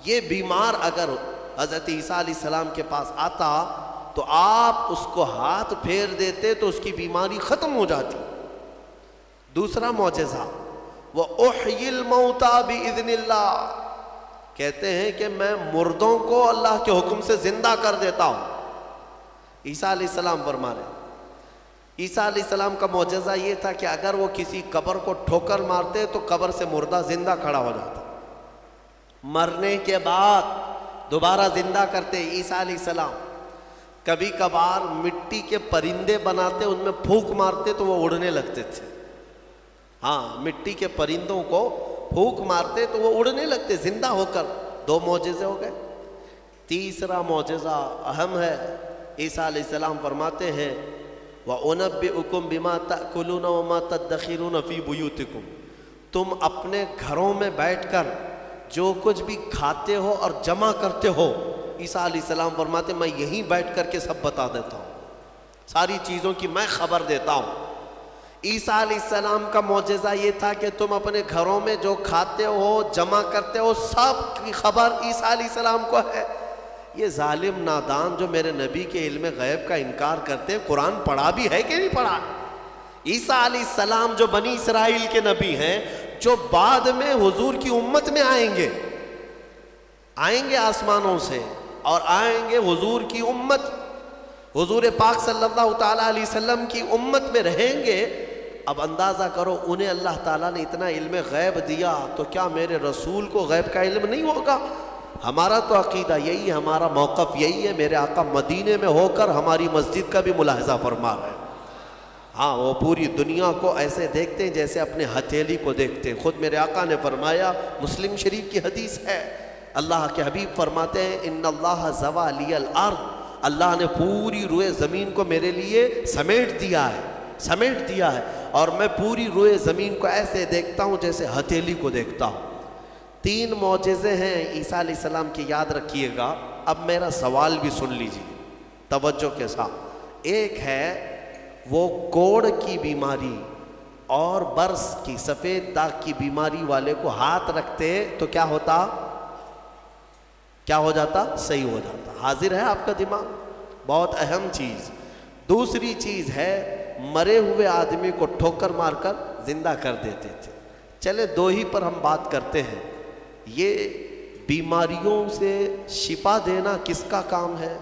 Speaker 1: یہ بیمار اگر حضرت عیسیٰ علیہ السلام کے پاس آتا تو آپ اس کو ہاتھ پھیر دیتے تو اس کی بیماری ختم ہو جاتی. دوسرا معجزہ، وَأُحْيِي الْمَوْتَى بِإِذْنِ اللَّهِ، کہتے ہیں کہ میں مردوں کو اللہ کے حکم سے زندہ کر دیتا ہوں. عیسیٰ علیہ السلام فرما رہے ہیں. عیسیٰ علیہ السلام کا معجزہ یہ تھا کہ اگر وہ کسی قبر کو ٹھوکر مارتے تو قبر سے مردہ زندہ کھڑا ہو جاتا، مرنے کے بعد دوبارہ زندہ کرتے. عیسیٰ علیہ السلام کبھی کبھار مٹی کے پرندے بناتے، ان میں پھونک مارتے تو وہ اڑنے لگتے تھے. ہاں، مٹی کے پرندوں کو پھونک مارتے تو وہ اڑنے لگتے زندہ ہو کر. 2 معجزے ہو گئے. تیسرا معجزہ اہم ہے. عیسیٰ علیہ السلام فرماتے ہیں وَأُنَبِّئُكُمْ بِمَا تَأْكُلُونَ وَمَا تَدَّخِرُونَ فِي بُيُوتِكُمْ، تم اپنے گھروں میں بیٹھ کر جو کچھ بھی کھاتے ہو اور جمع کرتے ہو، عیسیٰ علیہ السلام فرماتے میں یہیں بیٹھ کر کے سب بتا دیتا ہوں، ساری چیزوں کی میں خبر دیتا ہوں. عیسیٰ علیہ السلام کا معجزہ یہ تھا کہ تم اپنے گھروں میں جو کھاتے ہو، جمع کرتے ہو، سب کی خبر عیسیٰ علیہ السلام کو ہے. یہ ظالم نادان جو میرے نبی کے علم غیب کا انکار کرتے ہیں، قرآن پڑھا بھی ہے کہ نہیں پڑھا؟ عیسیٰ علیہ السلام جو بنی اسرائیل کے نبی ہیں، جو بعد میں حضور کی امت میں آئیں گے آسمانوں سے، اور آئیں گے حضور کی امت، حضور پاک صلی اللہ تعالیٰ علیہ وسلم کی امت میں رہیں گے. اب اندازہ کرو، انہیں اللہ تعالیٰ نے اتنا علم غیب دیا تو کیا میرے رسول کو غیب کا علم نہیں ہوگا؟ ہمارا تو عقیدہ یہی ہے، ہمارا موقف یہی ہے. میرے آقا مدینے میں ہو کر ہماری مسجد کا بھی ملاحظہ فرما رہے ہیں. ہاں، وہ پوری دنیا کو ایسے دیکھتے ہیں جیسے اپنے ہتھیلی کو دیکھتے ہیں. خود میرے آقا نے فرمایا، مسلم شریف کی حدیث ہے، اللہ کے حبیب فرماتے ہیں ان اللہ زوى لی الارض، اللہ نے پوری روئے زمین کو میرے لیے سمیٹ دیا ہے، اور میں پوری روئے زمین کو ایسے دیکھتا ہوں جیسے ہتھیلی کو دیکھتا ہوں. 3 معجزے ہیں عیسیٰ علیہ السلام کی، یاد رکھیے گا. اب میرا سوال بھی سن لیجیے توجہ کے ساتھ. ایک ہے وہ کوڑ کی بیماری اور برس کی، سفید داغ کی بیماری والے کو ہاتھ رکھتے تو کیا ہوتا؟ صحیح ہو جاتا. حاضر ہے آپ کا دماغ؟ بہت اہم چیز. دوسری چیز ہے مرے ہوئے آدمی کو ٹھوکر مار کر زندہ کر دیتے تھے. چلے 2 ہی پر ہم بات کرتے ہیں. یہ بیماریوں سے شفا دینا کس کا کام ہے؟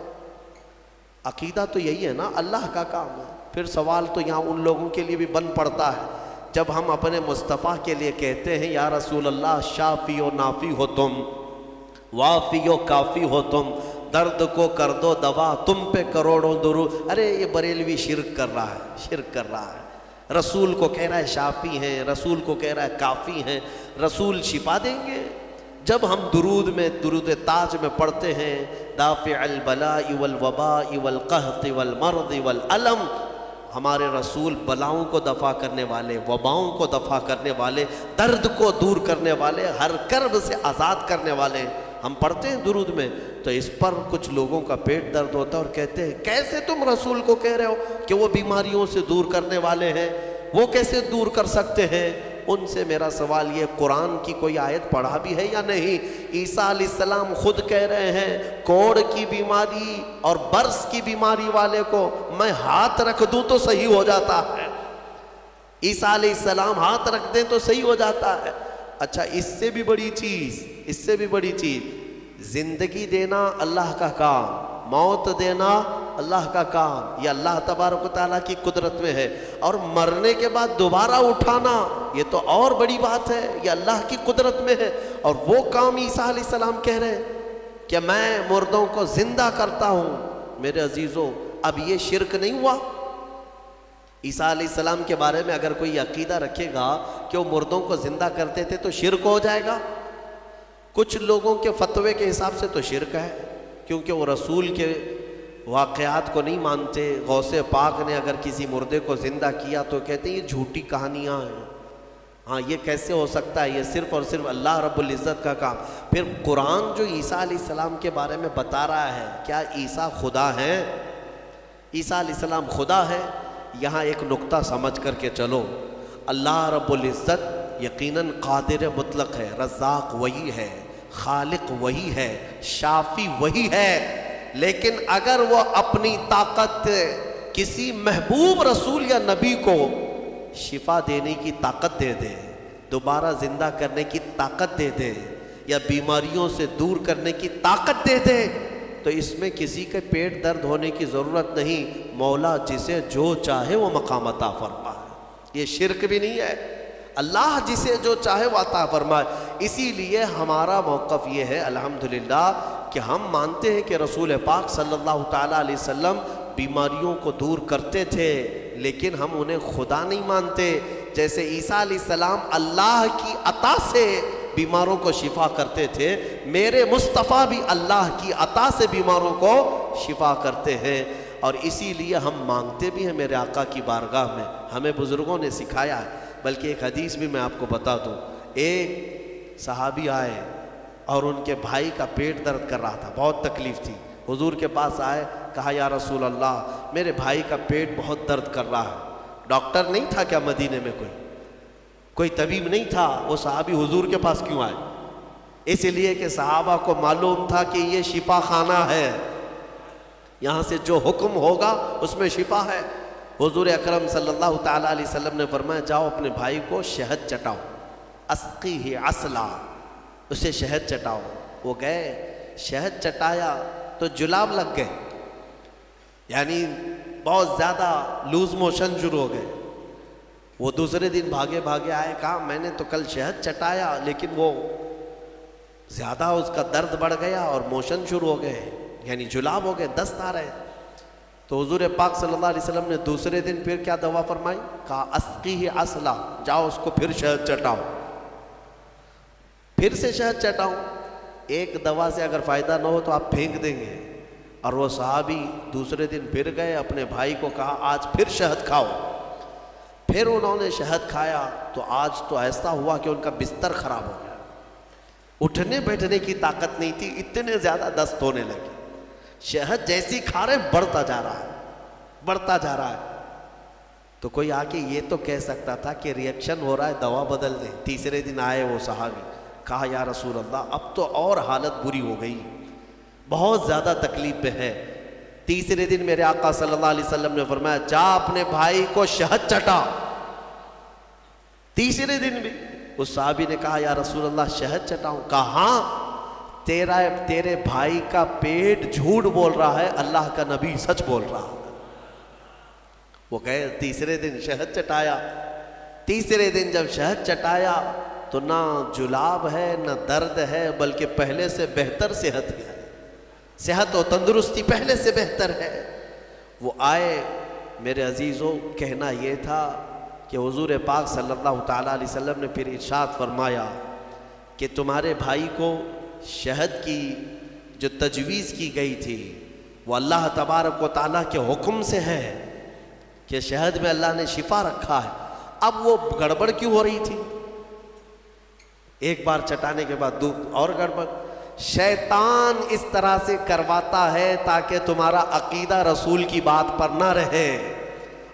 Speaker 1: عقیدہ تو یہی ہے نا، اللہ کا کام ہے. پھر سوال تو یہاں ان لوگوں کے لیے بھی بن پڑتا ہے جب ہم اپنے مصطفیٰ کے لیے کہتے ہیں یا رسول اللہ شافی و نافی ہو تم، وافی و کافی ہو تم، درد کو کر دو دوا، تم پہ کروڑوں درود. ارے یہ بریلوی شرک کر رہا ہے. رسول کو کہہ رہا ہے شافی ہیں، رسول کو کہہ رہا ہے کافی ہیں. رسول شفا دیں گے؟ جب ہم درود تاج میں پڑھتے ہیں دافع البلاء والوباء والقحط والمرض والالم، ہمارے رسول بلاؤں کو دفع کرنے والے، وباؤں کو دفع کرنے والے، درد کو دور کرنے والے، ہر کرب سے آزاد کرنے والے. ہم پڑھتے ہیں درود میں تو اس پر کچھ لوگوں کا پیٹ درد ہوتا ہے اور کہتے ہیں کیسے تم رسول کو کہہ رہے ہو کہ وہ بیماریوں سے دور کرنے والے ہیں، وہ کیسے دور کر سکتے ہیں؟ ان سے میرا سوال یہ، قرآن کی کوئی آیت پڑھا بھی ہے یا نہیں؟ عیسیٰ علیہ السلام خود کہہ رہے ہیں کوڑ کی بیماری اور برس کی بیماری والے کو میں ہاتھ رکھ دوں تو صحیح ہو جاتا ہے. عیسیٰ علیہ السلام ہاتھ رکھ دیں تو صحیح ہو جاتا ہے. اچھا، اس سے بھی بڑی چیز، زندگی دینا اللہ کا کام، موت دینا اللہ کا کام، یہ اللہ تبارک و تعالیٰ کی قدرت میں ہے. اور مرنے کے بعد دوبارہ اٹھانا یہ تو اور بڑی بات ہے، یہ اللہ کی قدرت میں ہے. اور وہ کام عیسیٰ علیہ السلام کہہ رہے ہیں کہ میں مردوں کو زندہ کرتا ہوں. میرے عزیزوں، اب یہ شرک نہیں ہوا؟ عیسیٰ علیہ السلام کے بارے میں اگر کوئی عقیدہ رکھے گا کہ وہ مردوں کو زندہ کرتے تھے تو شرک ہو جائے گا. کچھ لوگوں کے فتوے کے حساب سے تو شرک ہے، کیونکہ وہ رسول کے واقعات کو نہیں مانتے. غوث پاک نے اگر کسی مردے کو زندہ کیا تو کہتے ہیں یہ جھوٹی کہانیاں ہیں. ہاں یہ کیسے ہو سکتا ہے، یہ صرف اور صرف اللہ رب العزت کا کام. پھر قرآن جو عیسیٰ علیہ السلام کے بارے میں بتا رہا ہے، کیا عیسیٰ خدا ہیں؟ عیسیٰ علیہ السلام خدا ہے؟ یہاں ایک نقطہ سمجھ کر کے چلو. اللہ رب العزت یقیناً قادر مطلق ہے، رزاق وہی ہے، خالق وہی ہے، شافی وہی ہے. لیکن اگر وہ اپنی طاقت کسی محبوب رسول یا نبی کو شفا دینے کی طاقت دے دے، دوبارہ زندہ کرنے کی طاقت دے دے، یا بیماریوں سے دور کرنے کی طاقت دے دے، تو اس میں کسی کے پیٹ درد ہونے کی ضرورت نہیں. مولا جسے جو چاہے وہ مقام عطا فرمائے. یہ شرک بھی نہیں ہے. اللہ جسے جو چاہے وہ عطا فرمائے. اسی لیے ہمارا موقف یہ ہے الحمدللہ کہ ہم مانتے ہیں کہ رسول پاک صلی اللہ تعالیٰ علیہ وسلم بیماریوں کو دور کرتے تھے، لیکن ہم انہیں خدا نہیں مانتے. جیسے عیسیٰ علیہ السلام اللہ کی عطا سے بیماروں کو شفا کرتے تھے، میرے مصطفیٰ بھی اللہ کی عطا سے بیماروں کو شفا کرتے ہیں. اور اسی لیے ہم مانگتے بھی ہیں میرے آقا کی بارگاہ میں. ہمیں بزرگوں نے سکھایا ہے. بلکہ ایک حدیث بھی میں آپ کو بتا دوں. ایک صحابی آئے اور ان کے بھائی کا پیٹ درد کر رہا تھا، بہت تکلیف تھی. حضور کے پاس آئے، کہا یا رسول اللہ میرے بھائی کا پیٹ بہت درد کر رہا ہے. ڈاکٹر نہیں تھا کیا مدینے میں؟ کوئی طبیب نہیں تھا. وہ صحابی حضور کے پاس کیوں آئے؟ اس لیے کہ صحابہ کو معلوم تھا کہ یہ شفا خانہ ہے، یہاں سے جو حکم ہوگا اس میں شفا ہے. حضور اکرم صلی اللہ تعالیٰ علیہ وسلم نے فرمایا جاؤ اپنے بھائی کو شہد چٹاؤ، اسقیہ عسلا، اسے شہد چٹاؤ. وہ گئے، شہد چٹایا تو جلاب لگ گئے، یعنی بہت زیادہ لوز موشن شروع ہو گئے. وہ دوسرے دن بھاگے بھاگے آئے، کہا میں نے تو کل شہد چٹایا لیکن وہ زیادہ اس کا درد بڑھ گیا اور موشن شروع ہو گئے، یعنی جلاب ہو گئے، دست آ رہے. تو حضور پاک صلی اللہ علیہ وسلم نے دوسرے دن پھر کیا دوا فرمائی؟ کہا اسقیہ عسلا، جاؤ اس کو پھر شہد چٹاؤ. پھر سے شہد چٹاؤ. ایک دوا سے اگر فائدہ نہ ہو تو آپ پھینک دیں گے. اور وہ صحابی دوسرے دن پھر گئے، اپنے بھائی کو کہا آج پھر شہد کھاؤ. پھر انہوں نے شہد کھایا تو آج تو ایسا ہوا کہ ان کا بستر خراب ہو گیا، اٹھنے بیٹھنے کی طاقت نہیں تھی، اتنے زیادہ دست ہونے لگے. شہد جیسی کھا رہے بڑھتا جا رہا ہے، بڑھتا جا رہا ہے. تو کوئی آ کے یہ تو کہہ سکتا تھا کہ ریئیکشن ہو رہا ہے دوا بدل دیں. تیسرے دن آئے وہ صحابی، کہا یا رسول اللہ اب تو اور حالت بری ہو گئی، بہت زیادہ تکلیف پہ ہے. تیسرے دن میرے آقا صلی اللہ علیہ وسلم نے فرمایا جا اپنے بھائی کو شہد چٹا. تیسرے دن بھی اس صحابی نے کہا یا رسول اللہ شہد چٹاؤں؟ کہا ہاں، تیرے بھائی کا پیٹ جھوٹ بول رہا ہے، اللہ کا نبی سچ بول رہا ہے. وہ گئے تیسرے دن شہد چٹایا. تیسرے دن جب شہد چٹایا تو نہ جلاب ہے نہ درد ہے، بلکہ پہلے سے بہتر صحت ہے، صحت و تندرستی پہلے سے بہتر ہے. وہ آئے میرے عزیزوں، کہنا یہ تھا کہ حضور پاک صلی اللہ تعالیٰ علیہ وسلم نے پھر ارشاد فرمایا کہ تمہارے بھائی کو شہد کی جو تجویز کی گئی تھی وہ اللہ تبارک و تعالیٰ کے حکم سے ہے کہ شہد میں اللہ نے شفا رکھا ہے. اب وہ گڑبڑ کیوں ہو رہی تھی؟ ایک بار چٹانے کے بعد اور گڑبڑ. شیطان اس طرح سے کرواتا ہے تاکہ تمہارا عقیدہ رسول کی بات پر نہ رہے،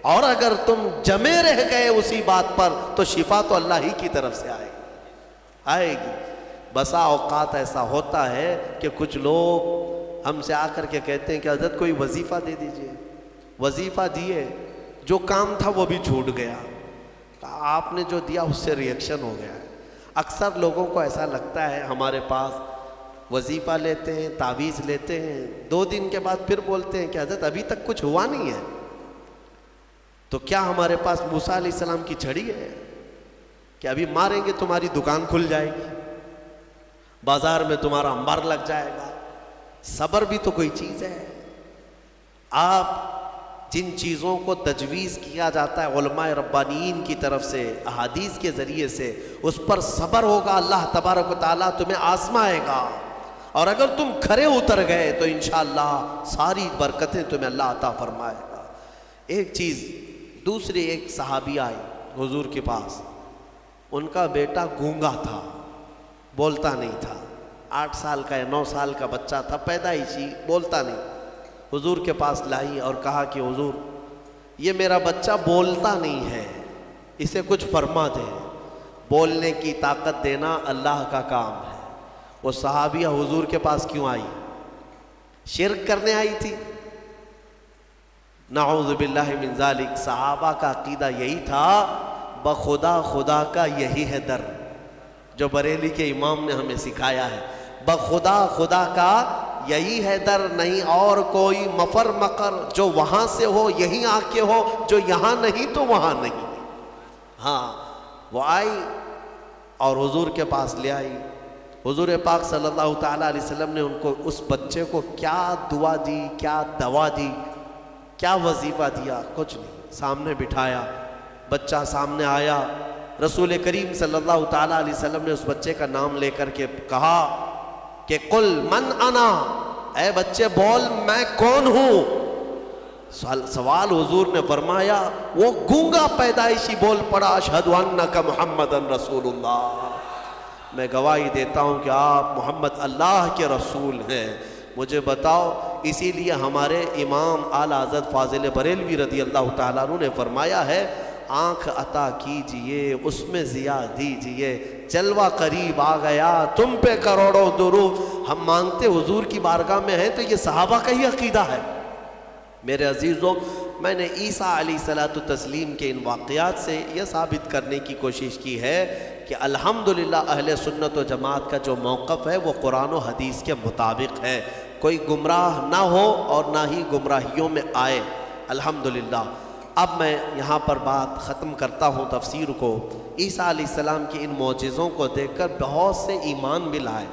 Speaker 1: اور اگر تم جمے رہ گئے اسی بات پر تو شفا تو اللہ ہی کی طرف سے آئے گی. بسا اوقات ایسا ہوتا ہے کہ کچھ لوگ ہم سے آ کر کے کہتے ہیں کہ حضرت کوئی وظیفہ دے دیجئے. وظیفہ دیے، جو کام تھا وہ بھی چھوٹ گیا. آپ نے جو دیا اس سے ریئیکشن ہو گیا. اکثر لوگوں کو ایسا لگتا ہے ہمارے پاس وظیفہ لیتے ہیں، تعویذ لیتے ہیں، 2 دن کے بعد پھر بولتے ہیں کہ حضرت ابھی تک کچھ ہوا نہیں ہے. تو کیا ہمارے پاس موسیٰ علیہ السلام کی چھڑی ہے کہ ابھی ماریں گے تمہاری دکان کھل جائے گی، بازار میں تمہارا انبار لگ جائے گا؟ صبر بھی تو کوئی چیز ہے. آپ جن چیزوں کو تجویز کیا جاتا ہے علماء ربانیین کی طرف سے احادیث کے ذریعے سے، اس پر صبر ہوگا، اللہ تبارک و تعالیٰ تمہیں آزمائے گا، اور اگر تم کھرے اتر گئے تو انشاءاللہ ساری برکتیں تمہیں اللہ عطا فرمائے گا۔ ایک چیز دوسری، ایک صحابی آئی حضور کے پاس، ان کا بیٹا گونگا تھا، بولتا نہیں تھا، 8 سال کا یا 9 سال کا بچہ تھا، پیدائشی، بولتا نہیں۔ حضور کے پاس لائی اور کہا کہ حضور یہ میرا بچہ بولتا نہیں ہے، اسے کچھ فرما دیں، بولنے کی طاقت دینا اللہ کا کام ہے۔ وہ صحابیہ حضور کے پاس کیوں آئی؟ شرک کرنے آئی تھی؟ نعوذ باللہ من ذالک۔ صحابہ کا عقیدہ یہی تھا، بخدا خدا کا یہی ہے در، جو بریلی کے امام نے ہمیں سکھایا ہے، بخدا خدا کا یہی ہے در، نہیں اور کوئی مفر مقر، جو وہاں سے ہو یہیں آ کے ہو، جو یہاں نہیں تو وہاں نہیں۔ ہاں وہ آئی اور حضور کے پاس لے آئی۔ حضور پاک صلی اللہ تعالیٰ علیہ وسلم نے ان کو، اس بچے کو کیا دعا دی، کیا دوا دی، کیا وظیفہ دیا؟ کچھ نہیں، سامنے بٹھایا، بچہ سامنے آیا، رسول کریم صلی اللہ تعالیٰ علیہ وسلم نے اس بچے کا نام لے کر کے کہا کہ قل من انا، اے بچے بول میں کون ہوں۔ سوال حضور نے فرمایا، وہ گونگا پیدائشی بول پڑا، اشہد انک محمد رسول اللہ، میں گواہی دیتا ہوں کہ آپ محمد اللہ کے رسول ہیں، مجھے بتاؤ۔ اسی لیے ہمارے امام اعلیٰ حضرت فاضل بریلوی رضی اللہ تعالیٰ عنہ نے فرمایا ہے، آنکھ عطا کیجئے اس میں ضیاء دیجئے، جلوہ قریب آ گیا تم پہ کروڑوں درود۔ ہم مانگتے حضور کی بارگاہ میں ہیں تو یہ صحابہ کا ہی عقیدہ ہے۔ میرے عزیزوں، میں نے عیسیٰ علیہ الصلوۃ والتسلیم کے ان واقعات سے یہ ثابت کرنے کی کوشش کی ہے کہ الحمدللہ اہل سنت و جماعت کا جو موقف ہے وہ قرآن و حدیث کے مطابق ہے، کوئی گمراہ نہ ہو اور نہ ہی گمراہیوں میں آئے، الحمدللہ۔ اب میں یہاں پر بات ختم کرتا ہوں تفسیر کو۔ عیسیٰ علیہ السلام کے ان معجزوں کو دیکھ کر بہت سے ایمان بھی لائے،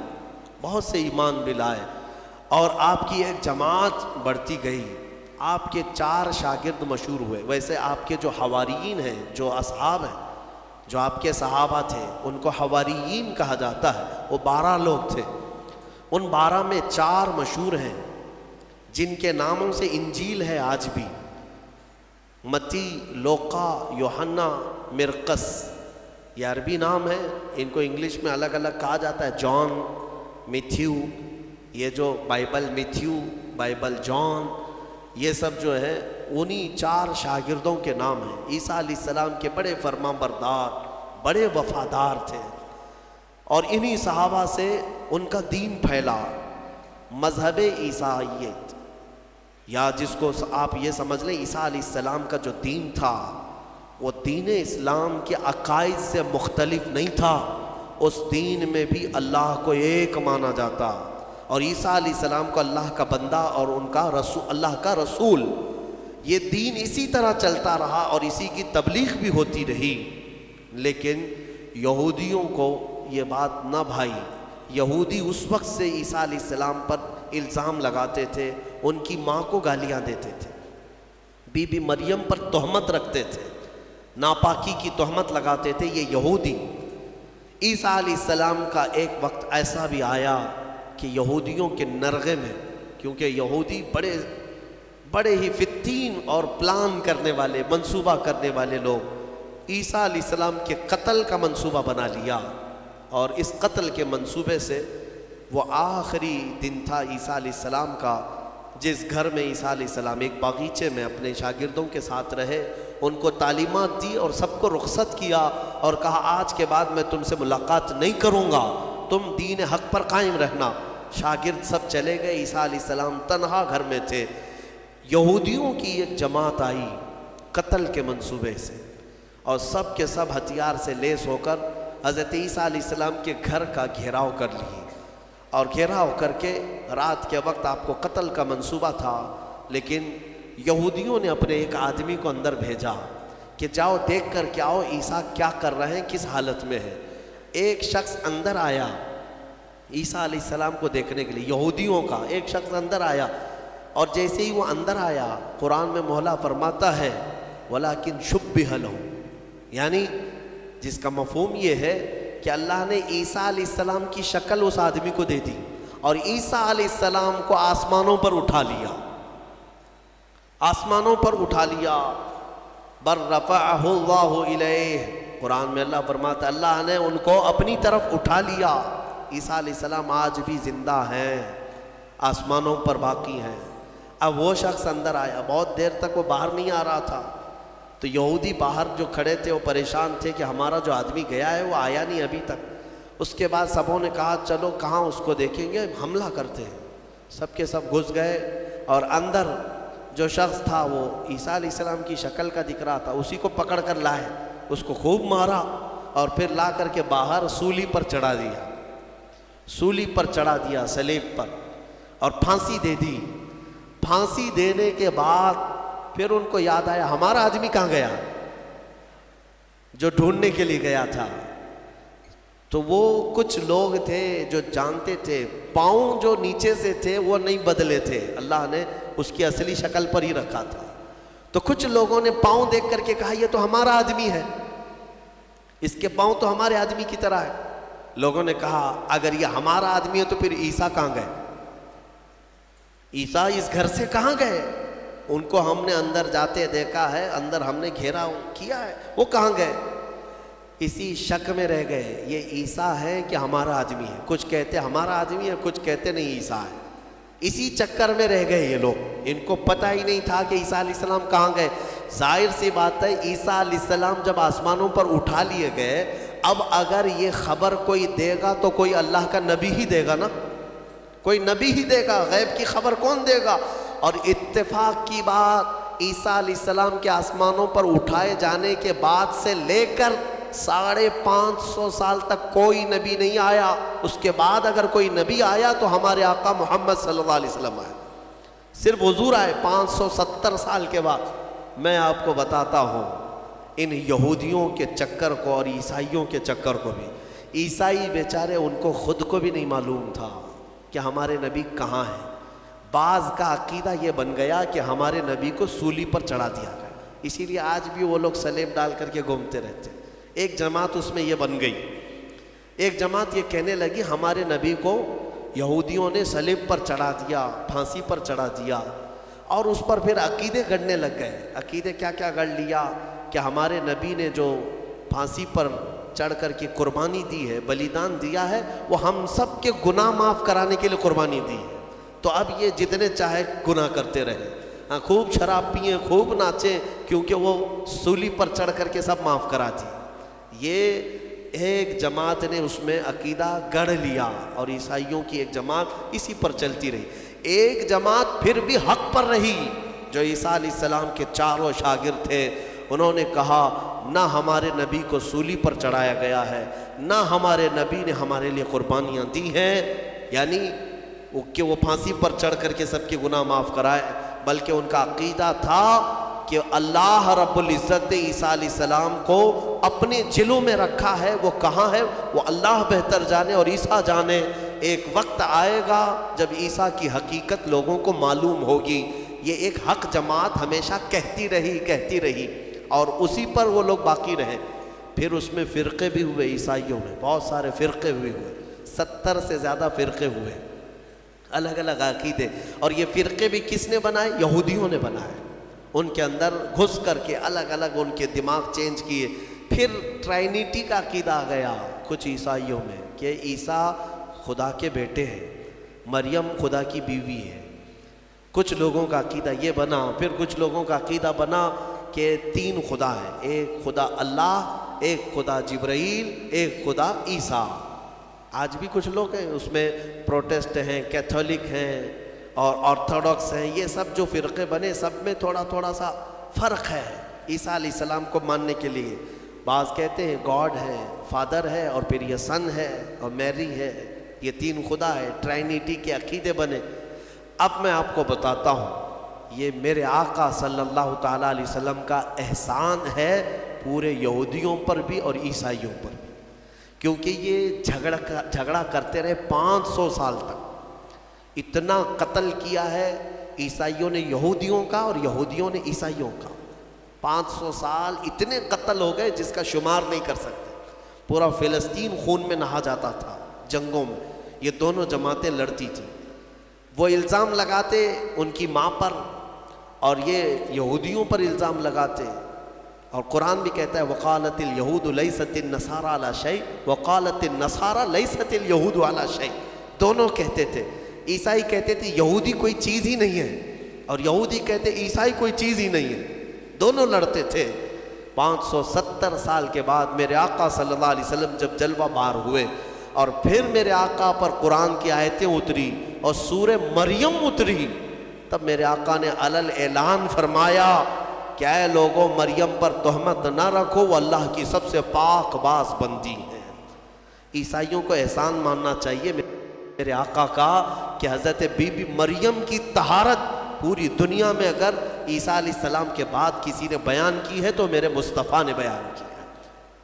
Speaker 1: بہت سے ایمان بھی لائے، اور آپ کی ایک جماعت بڑھتی گئی۔ آپ کے 4 شاگرد مشہور ہوئے۔ ویسے آپ کے جو حواریین ہیں، جو اصحاب ہیں، جو آپ کے صحابہ تھے، ان کو حواریین کہا جاتا ہے، وہ 12 لوگ تھے۔ ان 12 میں 4 مشہور ہیں جن کے ناموں سے انجیل ہے آج بھی، متی، لوقا، یوحنا، مرقس، یہ عربی نام ہے، ان کو انگلش میں الگ الگ کہا جاتا ہے، جان، میتھیو، یہ جو بائبل میتھیو، بائبل جان، یہ سب جو ہے انہی 4 شاگردوں کے نام ہیں۔ عیسیٰ علیہ السلام کے بڑے فرما بردار، بڑے وفادار تھے، اور انہی صحابہ سے ان کا دین پھیلا، مذہب عیسائیت، یا جس کو آپ یہ سمجھ لیں عیسیٰ علیہ السلام کا جو دین تھا وہ دین اسلام کے عقائد سے مختلف نہیں تھا، اس دین میں بھی اللہ کو ایک مانا جاتا، اور عیسیٰ علیہ السلام کو اللہ کا بندہ اور ان کا رسول، اللہ کا رسول۔ یہ دین اسی طرح چلتا رہا اور اسی کی تبلیغ بھی ہوتی رہی، لیکن یہودیوں کو یہ بات نہ بھائی۔ یہودی اس وقت سے عیسیٰ علیہ السلام پر الزام لگاتے تھے، ان کی ماں کو گالیاں دیتے تھے، بی بی مریم پر تہمت رکھتے تھے، ناپاکی کی تہمت لگاتے تھے یہ یہودی۔ عیسیٰ علیہ السلام کا ایک وقت ایسا بھی آیا کہ یہودیوں کے نرغے میں، کیونکہ یہودی بڑے ہی فتین اور پلان کرنے والے، منصوبہ کرنے والے لوگ، عیسیٰ علیہ السلام کے قتل کا منصوبہ بنا لیا، اور اس قتل کے منصوبے سے وہ آخری دن تھا عیسیٰ علیہ السلام کا، جس گھر میں عیسیٰ علیہ السلام ایک باغیچے میں اپنے شاگردوں کے ساتھ رہے، ان کو تعلیمات دی اور سب کو رخصت کیا اور کہا آج کے بعد میں تم سے ملاقات نہیں کروں گا، تم دین حق پر قائم رہنا۔ شاگرد سب چلے گئے، عیسیٰ علیہ السلام تنہا گھر میں تھے۔ یہودیوں کی ایک جماعت آئی قتل کے منصوبے سے، اور سب کے سب ہتھیار سے لیس ہو کر حضرت عیسیٰ علیہ السلام کے گھر کا گھیراؤ کر لیے، اور گھیراؤ کر کے رات کے وقت آپ کو قتل کا منصوبہ تھا، لیکن یہودیوں نے اپنے ایک آدمی کو اندر بھیجا کہ جاؤ دیکھ کر کے آؤ عیسیٰ کیا کر رہے ہیں، کس حالت میں ہے۔ ایک شخص اندر آیا عیسیٰ علیہ السلام کو دیکھنے کے لیے، یہودیوں کا ایک شخص اندر آیا، اور جیسے ہی وہ اندر آیا قرآن میں مولا فرماتا ہے وَلَكِنْ شُبِّهَ لَهُ، یعنی جس کا مفہوم یہ ہے کہ اللہ نے عیسیٰ علیہ السلام کی شکل اس آدمی کو دے دی اور عیسیٰ علیہ السلام کو آسمانوں پر اٹھا لیا، آسمانوں پر اٹھا لیا۔ بَلْ رَفَعَهُ اللَّهُ إِلَيْهِ، قرآن میں اللہ فرماتا ہے اللہ نے ان کو اپنی طرف اٹھا لیا۔ عیسیٰ علیہ السلام آج بھی زندہ ہیں، آسمانوں پر باقی ہیں۔ اب وہ شخص اندر آیا، بہت دیر تک وہ باہر نہیں آ رہا تھا، تو یہودی باہر جو کھڑے تھے وہ پریشان تھے کہ ہمارا جو آدمی گیا ہے وہ آیا نہیں ابھی تک۔ اس کے بعد سبوں نے کہا چلو کہاں اس کو دیکھیں گے، حملہ کرتے ہیں۔ سب کے سب گھس گئے اور اندر جو شخص تھا وہ عیسیٰ علیہ السلام کی شکل کا دکھ رہا تھا، اسی کو پکڑ کر لائے، اس کو خوب مارا اور پھر لا کر کے باہر سولی پر چڑھا دیا، سولی پر چڑھا دیا، صلیب پر، اور پھانسی دے دی۔ پھانسی دینے کے بعد پھر ان کو یاد آیا ہمارا آدمی کہاں گیا جو ڈھونڈنے کے لیے گیا تھا۔ تو وہ کچھ لوگ تھے جو جانتے تھے پاؤں جو نیچے سے تھے وہ نہیں بدلے تھے، اللہ نے اس کی اصلی شکل پر ہی رکھا تھا۔ تو کچھ لوگوں نے پاؤں دیکھ کر کے کہا یہ تو ہمارا آدمی ہے، اس کے پاؤں تو ہمارے آدمی کی طرح ہے۔ لوگوں نے کہا اگر یہ ہمارا آدمی ہے تو پھر عیسیٰ کہاں گئے، عیسیٰ اس گھر سے کہاں گئے؟ ان کو ہم نے اندر جاتے دیکھا ہے، اندر ہم نے گھیرا کیا ہے، وہ کہاں گئے؟ اسی شک میں رہ گئے یہ عیسیٰ ہے کہ ہمارا آدمی ہے۔ کچھ کہتے ہمارا آدمی ہے، کچھ کہتے نہیں عیسیٰ ہے۔ اسی چکر میں رہ گئے یہ لوگ، ان کو پتہ ہی نہیں تھا کہ عیسیٰ علیہ السلام کہاں گئے۔ ظاہر سی بات ہے عیسیٰ علیہ السلام جب آسمانوں پر اٹھا لیے گئے، اب اگر یہ خبر کوئی دے گا تو کوئی اللہ کا نبی ہی دے گا نا، کوئی نبی ہی دے گا، غیب کی خبر کون دے گا؟ اور اتفاق کی بات عیسیٰ علیہ السلام کے آسمانوں پر اٹھائے جانے کے بعد سے لے کر 550 سال تک کوئی نبی نہیں آیا۔ اس کے بعد اگر کوئی نبی آیا تو ہمارے آقا محمد صلی اللہ علیہ وسلم آئے، صرف حضور آئے 570 سال کے بعد۔ میں آپ کو بتاتا ہوں ان یہودیوں کے چکر کو اور عیسائیوں کے چکر کو بھی، عیسائی بیچارے ان کو خود کو بھی نہیں معلوم تھا کہ ہمارے نبی کہاں ہیں۔ بعض کا عقیدہ یہ بن گیا کہ ہمارے نبی کو سولی پر چڑھا دیا گیا، اسی لیے آج بھی وہ لوگ صلیب ڈال کر کے گھومتے رہتے۔ ایک جماعت اس میں یہ بن گئی، ایک جماعت یہ کہنے لگی ہمارے نبی کو یہودیوں نے صلیب پر چڑھا دیا، پھانسی پر چڑھا دیا، اور اس پر پھر عقیدے گڑنے لگ گئے۔ عقیدے کیا کیا گڑ لیا کہ ہمارے نبی نے جو پھانسی پر چڑھ کر کے قربانی دی ہے، بلیدان دیا ہے، وہ ہم سب کے گناہ معاف کرانے کے لیے قربانی دی ہے، تو اب یہ جتنے چاہے گناہ کرتے رہے، ہاں خوب شراب پئیں، خوب ناچیں، کیونکہ وہ سولی پر چڑھ کر کے سب معاف کرا دی۔ یہ ایک جماعت نے اس میں عقیدہ گڑھ لیا اور عیسائیوں کی ایک جماعت اسی پر چلتی رہی۔ ایک جماعت پھر بھی حق پر رہی جو عیسیٰ علیہ السلام کے چاروں شاگرد تھے، انہوں نے کہا نہ ہمارے نبی کو سولی پر چڑھایا گیا ہے، نہ ہمارے نبی نے ہمارے لیے قربانیاں دی ہیں، یعنی کہ وہ پھانسی پر چڑھ کر کے سب کے گناہ معاف کرائے، بلکہ ان کا عقیدہ تھا کہ اللہ رب العزت نے عیسیٰ علیہ السلام کو اپنے جلوں میں رکھا ہے، وہ کہاں ہے وہ اللہ بہتر جانے اور عیسیٰ جانے۔ ایک وقت آئے گا جب عیسیٰ کی حقیقت لوگوں کو معلوم ہوگی۔ یہ ایک حق جماعت ہمیشہ کہتی رہی اور اسی پر وہ لوگ باقی رہے۔ پھر اس میں فرقے بھی ہوئے، عیسائیوں میں بہت سارے فرقے ہوئے 70 سے زیادہ فرقے ہوئے، الگ الگ عقیدے، اور یہ فرقے بھی کس نے بنائے؟ یہودیوں نے بنائے۔ ان کے اندر گھس کر کے الگ الگ ان کے دماغ چینج کیے۔ پھر ٹرائنیٹی کا عقیدہ آ گیا کچھ عیسائیوں میں کہ عیسیٰ خدا کے بیٹے ہیں، مریم خدا کی بیوی ہے۔ کچھ لوگوں کا عقیدہ یہ بنا، پھر کچھ لوگوں کا عقیدہ بنا کہ 3 خدا ہے، ایک خدا اللہ، ایک خدا جبرائیل، ایک خدا عیسیٰ۔ آج بھی کچھ لوگ ہیں اس میں، پروٹسٹ ہیں، کیتھولک ہیں اور آرتھوڈاکس ہیں، یہ سب جو فرقے بنے سب میں تھوڑا سا فرق ہے عیسیٰ علیہ السلام کو ماننے کے لیے۔ بعض کہتے ہیں گاڈ ہے، فادر ہے، اور پھر یہ سن ہے اور میری ہے، یہ 3 خدا ہے، ٹرائنیٹی کے عقیدے بنے۔ اب میں آپ کو بتاتا ہوں یہ میرے آقا صلی اللہ تعالیٰ علیہ وسلم کا احسان ہے پورے یہودیوں پر بھی اور عیسائیوں پر بھی، کیونکہ یہ جھگڑا کرتے رہے 500 سال تک، اتنا قتل کیا ہے عیسائیوں نے یہودیوں کا اور یہودیوں نے عیسائیوں کا 500 سال اتنے قتل ہو گئے جس کا شمار نہیں کر سکتے. پورا فلسطین خون میں نہا جاتا تھا جنگوں میں. یہ دونوں جماعتیں لڑتی تھیں. وہ الزام لگاتے ان کی ماں پر اور یہ یہودیوں پر الزام لگاتے. اور قرآن بھی کہتا ہے وقالت الیہود لیست النصارى علی شیء وقالت النصارى لیست الیہود علی شیء. دونوں کہتے تھے. عیسائی کہتے تھے یہودی کوئی چیز ہی نہیں ہے اور یہودی کہتے عیسائی کوئی چیز ہی نہیں ہے. دونوں لڑتے تھے. 570 سال کے بعد میرے آقا صلی اللہ علیہ وسلم جب جلوہ بار ہوئے اور پھر میرے آقا پر قرآن کی آیتیں اتری اور سورہ مریم اتری, تب میرے آقا نے علل اعلان فرمایا کہ اے لوگوں مریم پر تہمت نہ رکھو, وہ اللہ کی سب سے پاک باز بندی ہے. عیسائیوں کو احسان ماننا چاہیے میرے آقا کا کہ حضرت بی بی مریم کی طہارت پوری دنیا میں اگر عیسیٰ علیہ السلام کے بعد کسی نے بیان کی ہے تو میرے مصطفیٰ نے بیان کی ہے.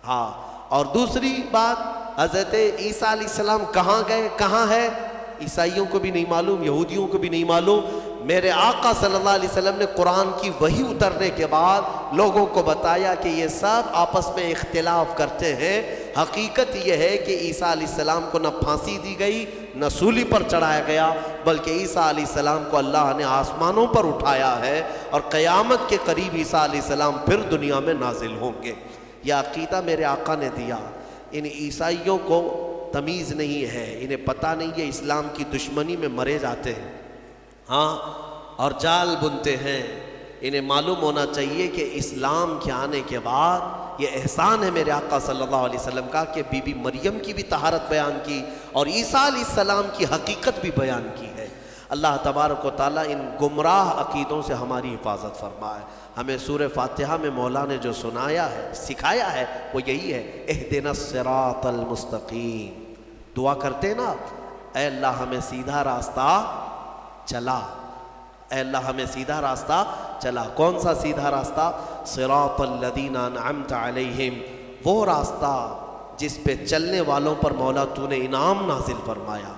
Speaker 1: ہاں, اور دوسری بات حضرت عیسیٰ علیہ السلام کہاں گئے کہاں ہے عیسائیوں کو بھی نہیں معلوم, یہودیوں کو بھی نہیں معلوم. میرے آقا صلی اللہ علیہ وسلم نے قرآن کی وحی اترنے کے بعد لوگوں کو بتایا کہ یہ سب آپس میں اختلاف کرتے ہیں. حقیقت یہ ہے کہ عیسیٰ علیہ السلام کو نہ پھانسی دی گئی نہ سولی پر چڑھایا گیا, بلکہ عیسیٰ علیہ السلام کو اللہ نے آسمانوں پر اٹھایا ہے اور قیامت کے قریب عیسیٰ علیہ السلام پھر دنیا میں نازل ہوں گے. یہ عقیدہ میرے آقا نے دیا. ان عیسائیوں کو تمیز نہیں ہے, انہیں پتہ نہیں ہے اسلام کی دشمنی میں مرے جاتے ہیں ہاں اور جال بنتے ہیں. انہیں معلوم ہونا چاہیے کہ اسلام کے آنے کے بعد یہ احسان ہے میرے آقا صلی اللہ علیہ وسلم کا کہ بی بی مریم کی بھی طہارت بیان کی اور عیسیٰ علیہ السلام کی حقیقت بھی بیان کی ہے. اللہ تبارک و تعالیٰ ان گمراہ عقیدوں سے ہماری حفاظت فرمائے. ہمیں سورہ فاتحہ میں مولا نے جو سنایا ہے سکھایا ہے وہ یہی ہے اہدنا الصراط المستقیم. دعا کرتے نا اے اللہ ہمیں سیدھا راستہ چلا, اے اللہ ہمیں سیدھا راستہ چلا. کون سا سیدھا راستہ؟ صراط الذین انعمت علیہم, وہ راستہ جس پہ چلنے والوں پر مولا تو نے انعام نازل فرمایا.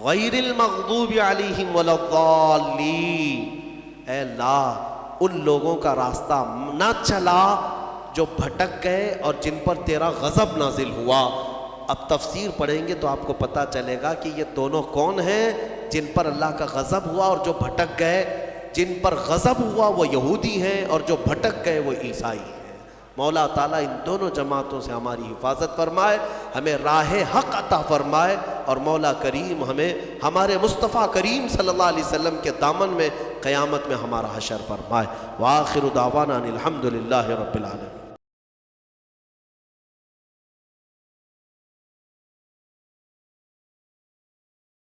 Speaker 1: غیر المغضوب علیہم ولا الضالین, اے اللہ ان لوگوں کا راستہ نہ چلا جو بھٹک گئے اور جن پر تیرا غضب نازل ہوا. اب تفسیر پڑھیں گے تو آپ کو پتہ چلے گا کہ یہ دونوں کون ہیں جن پر اللہ کا غضب ہوا اور جو بھٹک گئے. جن پر غضب ہوا وہ یہودی ہیں اور جو بھٹک گئے وہ عیسائی ہیں. مولا تعالیٰ ان دونوں جماعتوں سے ہماری حفاظت فرمائے, ہمیں راہ حق عطا فرمائے اور مولا کریم ہمیں ہمارے مصطفیٰ کریم صلی اللہ علیہ وسلم کے دامن میں قیامت میں ہمارا حشر فرمائے. وآخر دعوانا الحمد للہ رب العالمین.